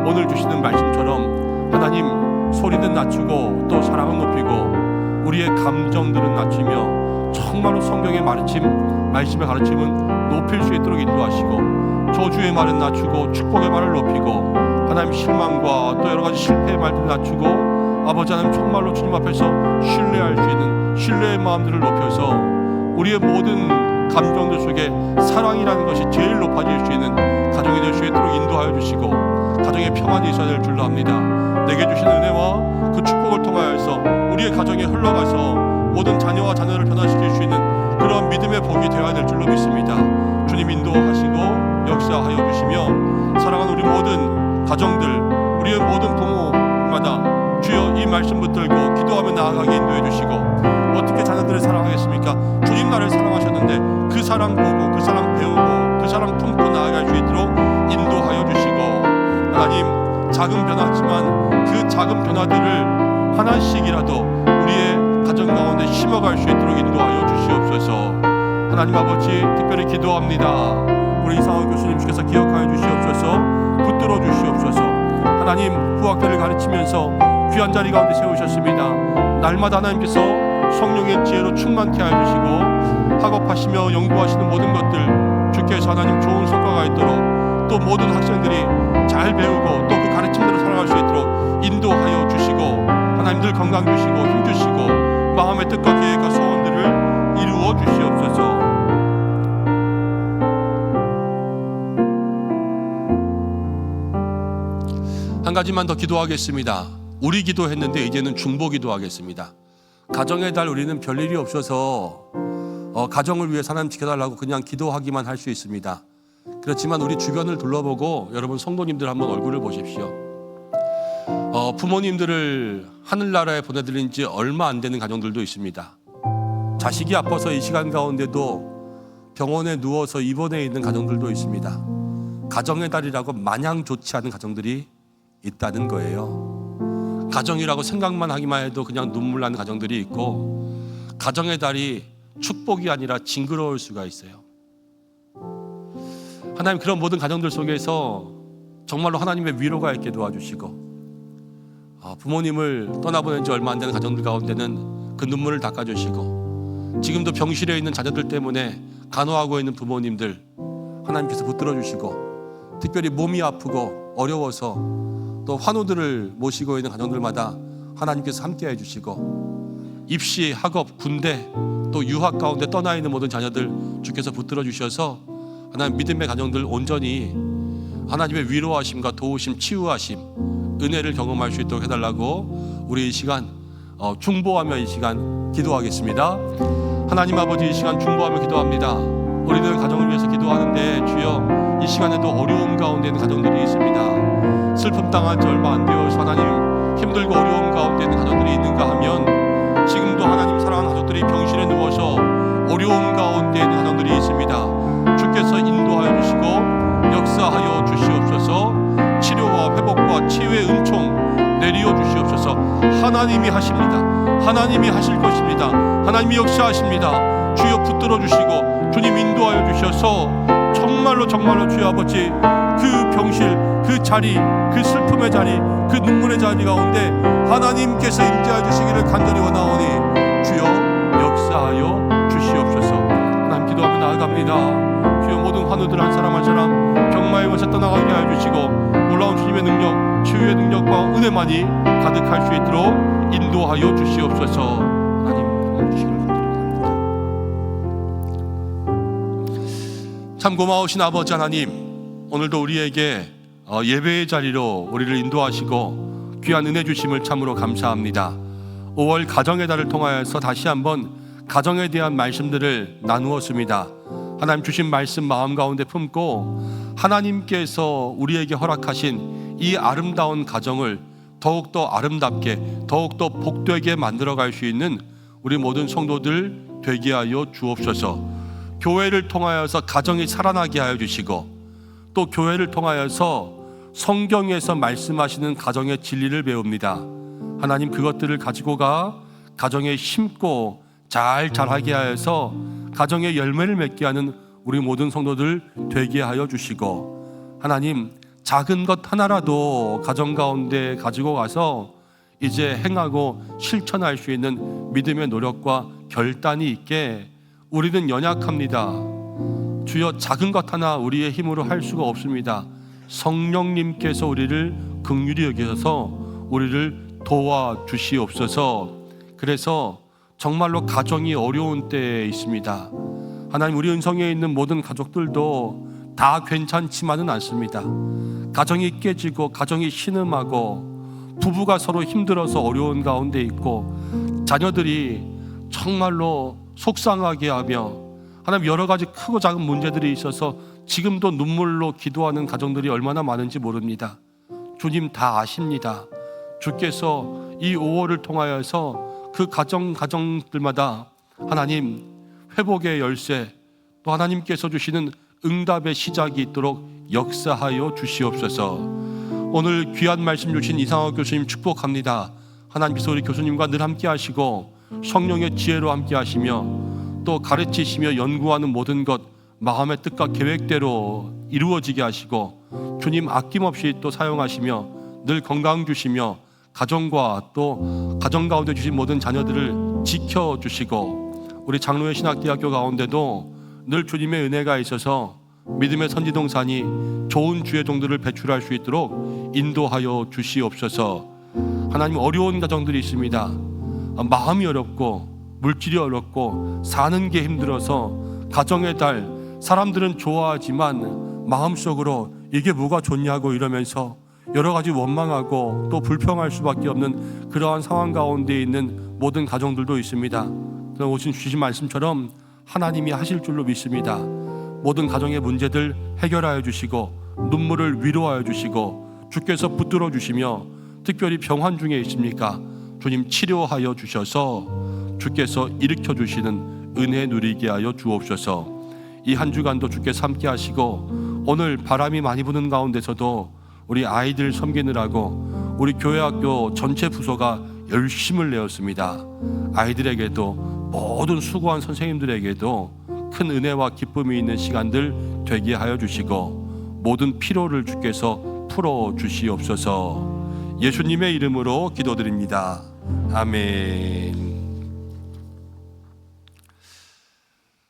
오늘 주시는 말씀처럼 하나님 소리는 낮추고 또 사랑은 높이고 우리의 감정들은 낮추며 정말로 성경의 말씀의 가르침은 높일 수 있도록 인도하시고, 저주의 말은 낮추고 축복의 말을 높이고, 하나님 실망과 또 여러 가지 실패의 말들을 낮추고, 아버지 하나님 정말로 주님 앞에서 신뢰할 수 있는 신뢰의 마음들을 높여서 우리의 모든 감정들 속에 사랑이라는 것이 제일 높아질 수 있는 가정이 될 수 있도록 인도하여 주시고, 가정에 평안이 있어야 될 줄로 압니다. 내게 주신 은혜와 그 축복을 통하여서 우리의 가정에 흘러가서 모든 자녀와 자녀를 변화시킬 수 있는 그런 믿음의 복이 되어야 될 줄로 믿습니다. 주님 인도하시고 역사하여 주시며, 사랑하는 우리 모든 가정들, 우리의 모든 부모마다 주여 이 말씀 붙들고 기도하며 나아가게 인도해 주시고, 어떻게 자녀들을 사랑하겠습니까? 주님 나를 사랑하셨는데 그 사랑 보고 그 사랑 배우고 그 사랑 품고 나아갈 수 있도록 인도하여 주시고, 하나님 작은 변화지만 그 작은 변화들을 하나씩이라도 우리의 가정 가운데 심어갈 수 있도록 인도하여 주시옵소서. 하나님 아버지, 특별히 기도합니다. 우리 이상호 교수님께서 기억하여 주시옵소서. 붙들어 주시옵소서. 하나님 후학들을 가르치면서 귀한 자리 가운데 세우셨습니다. 날마다 하나님께서 성령의 지혜로 충만케 하여 주시고 학업하시며 연구하시는 모든 것들 주께서 하나님 좋은 성과가 있도록, 또 모든 학생들이 잘 배우고 또 그 가르침대로 살아갈 수 있도록 인도하여 주시고, 하나님 늘 건강 주시고 힘 주시고 마음의 뜻과 계획과 소원들을 이루어 주시옵소서. 한 가지만 더 기도하겠습니다. 우리 기도했는데 이제는 중보 기도하겠습니다. 가정의 달 우리는 별일이 없어서 가정을 위해 하나님 지켜달라고 그냥 기도하기만 할 수 있습니다. 그렇지만 우리 주변을 둘러보고 여러분 성도님들 한번 얼굴을 보십시오. 부모님들을 하늘나라에 보내드린 지 얼마 안 되는 가정들도 있습니다. 자식이 아파서 이 시간 가운데도 병원에 누워서 입원해 있는 가정들도 있습니다. 가정의 달이라고 마냥 좋지 않은 가정들이 있다는 거예요. 가정이라고 생각만 하기만 해도 그냥 눈물 나는 가정들이 있고, 가정의 달이 축복이 아니라 징그러울 수가 있어요. 하나님 그런 모든 가정들 속에서 정말로 하나님의 위로가 있게 도와주시고, 부모님을 떠나보낸 지 얼마 안 되는 가정들 가운데는 그 눈물을 닦아주시고, 지금도 병실에 있는 자녀들 때문에 간호하고 있는 부모님들 하나님께서 붙들어 주시고, 특별히 몸이 아프고 어려워서 또 환우들을 모시고 있는 가정들마다 하나님께서 함께 해주시고, 입시, 학업, 군대 또 유학 가운데 떠나 있는 모든 자녀들 주께서 붙들어 주셔서 하나님 믿음의 가정들 온전히 하나님의 위로하심과 도우심, 치유하심, 은혜를 경험할 수 있도록 해달라고 우리 이 시간 중보하며 이 시간 기도하겠습니다. 하나님 아버지, 이 시간 중보하며 기도합니다. 우리는 가정을 위해서 기도하는데 주여 이 시간에도 어려움 가운데 있는 가정들이 있습니다. 슬픔 당한 지 얼마 안 되어서 하나님 힘들고 어려움 가운데 있는 가정들이 있는가 하면, 지금도 하나님 사랑하는 가족들이 병실에 누워서 어려움 가운데 있는 가정들이 있습니다. 주께서 인도하여 주시고 역사하여 주시옵소서. 치료와 회복과 치유의 은총 내리어 주시옵소서. 하나님이 하십니다. 하나님이 하실 것입니다. 하나님이 역사하십니다. 주여 붙들어 주시고 주님 인도하여 주셔서 정말로 주여 아버지, 그 병실, 그 자리, 그 슬픔의 자리, 그 눈물의 자리 가운데 하나님께서 임재하여 주시기를 간절히 원하오니 주여 역사하여 주시옵소서. 하나님 기도하며 나아갑니다. 주여 모든 환우들 한 사람 한 사람 병마의 원세 떠나가게 하여 주시고, 놀라운 주님의 능력, 치유의 능력과 은혜만이 가득할 수 있도록 인도하여 주시옵소서. 하나님 도와주시기를 간절히 원합니다. 참 고마우신 아버지 하나님, 오늘도 우리에게 예배의 자리로 우리를 인도하시고 귀한 은혜 주심을 참으로 감사합니다. 5월 가정의 달을 통하여서 다시 한번 가정에 대한 말씀들을 나누었습니다. 하나님 주신 말씀 마음 가운데 품고 하나님께서 우리에게 허락하신 이 아름다운 가정을 더욱더 아름답게, 더욱더 복되게 만들어갈 수 있는 우리 모든 성도들 되게 하여 주옵소서. 교회를 통하여서 가정이 살아나게 하여 주시고, 또 교회를 통하여서 성경에서 말씀하시는 가정의 진리를 배웁니다. 하나님 그것들을 가지고 가 가정에 심고 잘 자라게 하여서 가정의 열매를 맺게 하는 우리 모든 성도들 되게 하여 주시고, 하나님 작은 것 하나라도 가정 가운데 가지고 가서 이제 행하고 실천할 수 있는 믿음의 노력과 결단이 있게. 우리는 연약합니다. 주여 작은 것 하나 우리의 힘으로 할 수가 없습니다. 성령님께서 우리를 긍휼히 여기셔서 우리를 도와주시옵소서. 그래서 정말로 가정이 어려운 때에 있습니다. 하나님 우리 은성에 있는 모든 가족들도 다 괜찮지만은 않습니다. 가정이 깨지고 가정이 신음하고 부부가 서로 힘들어서 어려운 가운데 있고, 자녀들이 정말로 속상하게 하며 하나님 여러 가지 크고 작은 문제들이 있어서 지금도 눈물로 기도하는 가정들이 얼마나 많은지 모릅니다. 주님 다 아십니다. 주께서 이 5월을 통하여서 그 가정들마다 하나님 회복의 열쇠, 또 하나님께서 주시는 응답의 시작이 있도록 역사하여 주시옵소서. 오늘 귀한 말씀 주신 이상학 교수님 축복합니다. 하나님께서 우리 교수님과 늘 함께 하시고 성령의 지혜로 함께 하시며 또 가르치시며 연구하는 모든 것 마음의 뜻과 계획대로 이루어지게 하시고 주님 아낌없이 또 사용하시며 늘 건강 주시며 가정과 또 가정 가운데 주신 모든 자녀들을 지켜주시고 우리 장로회 신학대학교 가운데도 늘 주님의 은혜가 있어서 믿음의 선지동산이 좋은 주의 종들을 배출할 수 있도록 인도하여 주시옵소서. 하나님, 어려운 가정들이 있습니다. 마음이 어렵고 물질이 어렵고 사는 게 힘들어서 가정의 달, 사람들은 좋아하지만 마음속으로 이게 뭐가 좋냐고 이러면서 여러 가지 원망하고 또 불평할 수밖에 없는 그러한 상황 가운데 있는 모든 가정들도 있습니다. 오신 주신 말씀처럼 하나님이 하실 줄로 믿습니다. 모든 가정의 문제들 해결하여 주시고 눈물을 위로하여 주시고 주께서 붙들어 주시며 특별히 병환 중에 있습니까? 주님 치료하여 주셔서 주께서 일으켜 주시는 은혜 누리게 하여 주옵소서. 이 한 주간도 주께서 함께 하시고 오늘 바람이 많이 부는 가운데서도 우리 아이들 섬기느라고 우리 교회학교 전체 부서가 열심을 내었습니다. 아이들에게도 모든 수고한 선생님들에게도 큰 은혜와 기쁨이 있는 시간들 되게 하여 주시고 모든 피로를 주께서 풀어 주시옵소서. 예수님의 이름으로 기도드립니다. 아멘.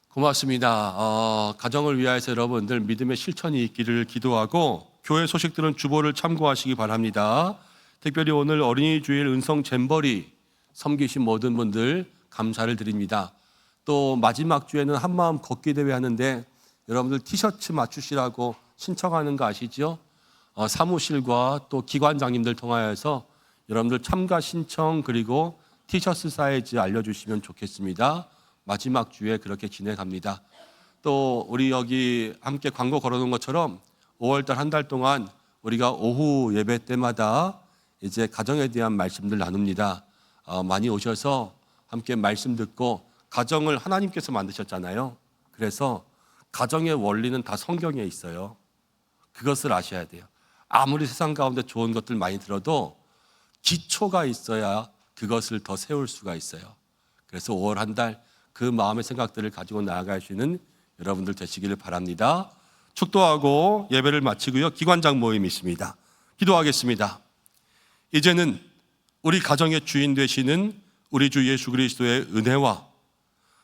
고맙습니다. 가정을 위하여서 여러분들 믿음의 실천이 있기를 기도하고 교회 소식들은 주보를 참고하시기 바랍니다. 특별히 오늘 어린이 주일 은성 잼버리 섬기신 모든 분들 감사를 드립니다. 또 마지막 주에는 한마음 걷기 대회 하는데 여러분들 티셔츠 맞추시라고 신청하는 거 아시죠? 사무실과 또 기관장님들 통하여서 여러분들 참가 신청 그리고 티셔츠 사이즈 알려주시면 좋겠습니다. 마지막 주에 그렇게 진행합니다. 또 우리 여기 함께 광고 걸어놓은 것처럼 5월달 한 달 동안 우리가 오후 예배 때마다 이제 가정에 대한 말씀들 나눕니다. 많이 오셔서 함께 말씀 듣고 가정을 하나님께서 만드셨잖아요. 그래서 가정의 원리는 다 성경에 있어요. 그것을 아셔야 돼요. 아무리 세상 가운데 좋은 것들 많이 들어도 기초가 있어야 그것을 더 세울 수가 있어요. 그래서 5월 한 달 그 마음의 생각들을 가지고 나아가시는 여러분들 되시기를 바랍니다. 축도하고 예배를 마치고요. 기관장 모임이 있습니다. 기도하겠습니다. 이제는 우리 가정의 주인 되시는 우리 주 예수 그리스도의 은혜와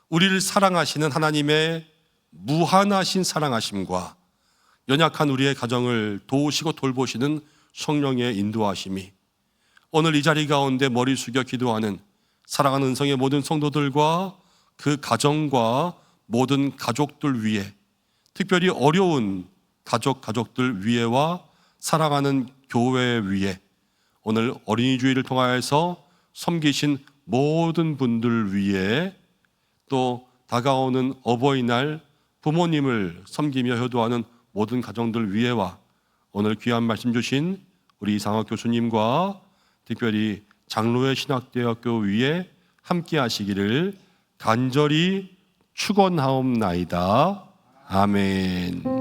우리를 사랑하시는 하나님의 무한하신 사랑하심과 연약한 우리의 가정을 도우시고 돌보시는 성령의 인도하심이 오늘 이 자리 가운데 머리 숙여 기도하는 사랑하는 은성의 모든 성도들과 그 가정과 모든 가족들 위에 특별히 어려운 가족들 위에와 사랑하는 교회 위에 오늘 어린이 주일을 통하여서 섬기신 모든 분들 위에 또 다가오는 어버이날 부모님을 섬기며 효도하는 모든 가정들 위에와 오늘 귀한 말씀 주신 우리 이상학 교수님과 특별히 장로회 신학대학교 위에 함께 하시기를 간절히 축원하옵나이다. 아멘.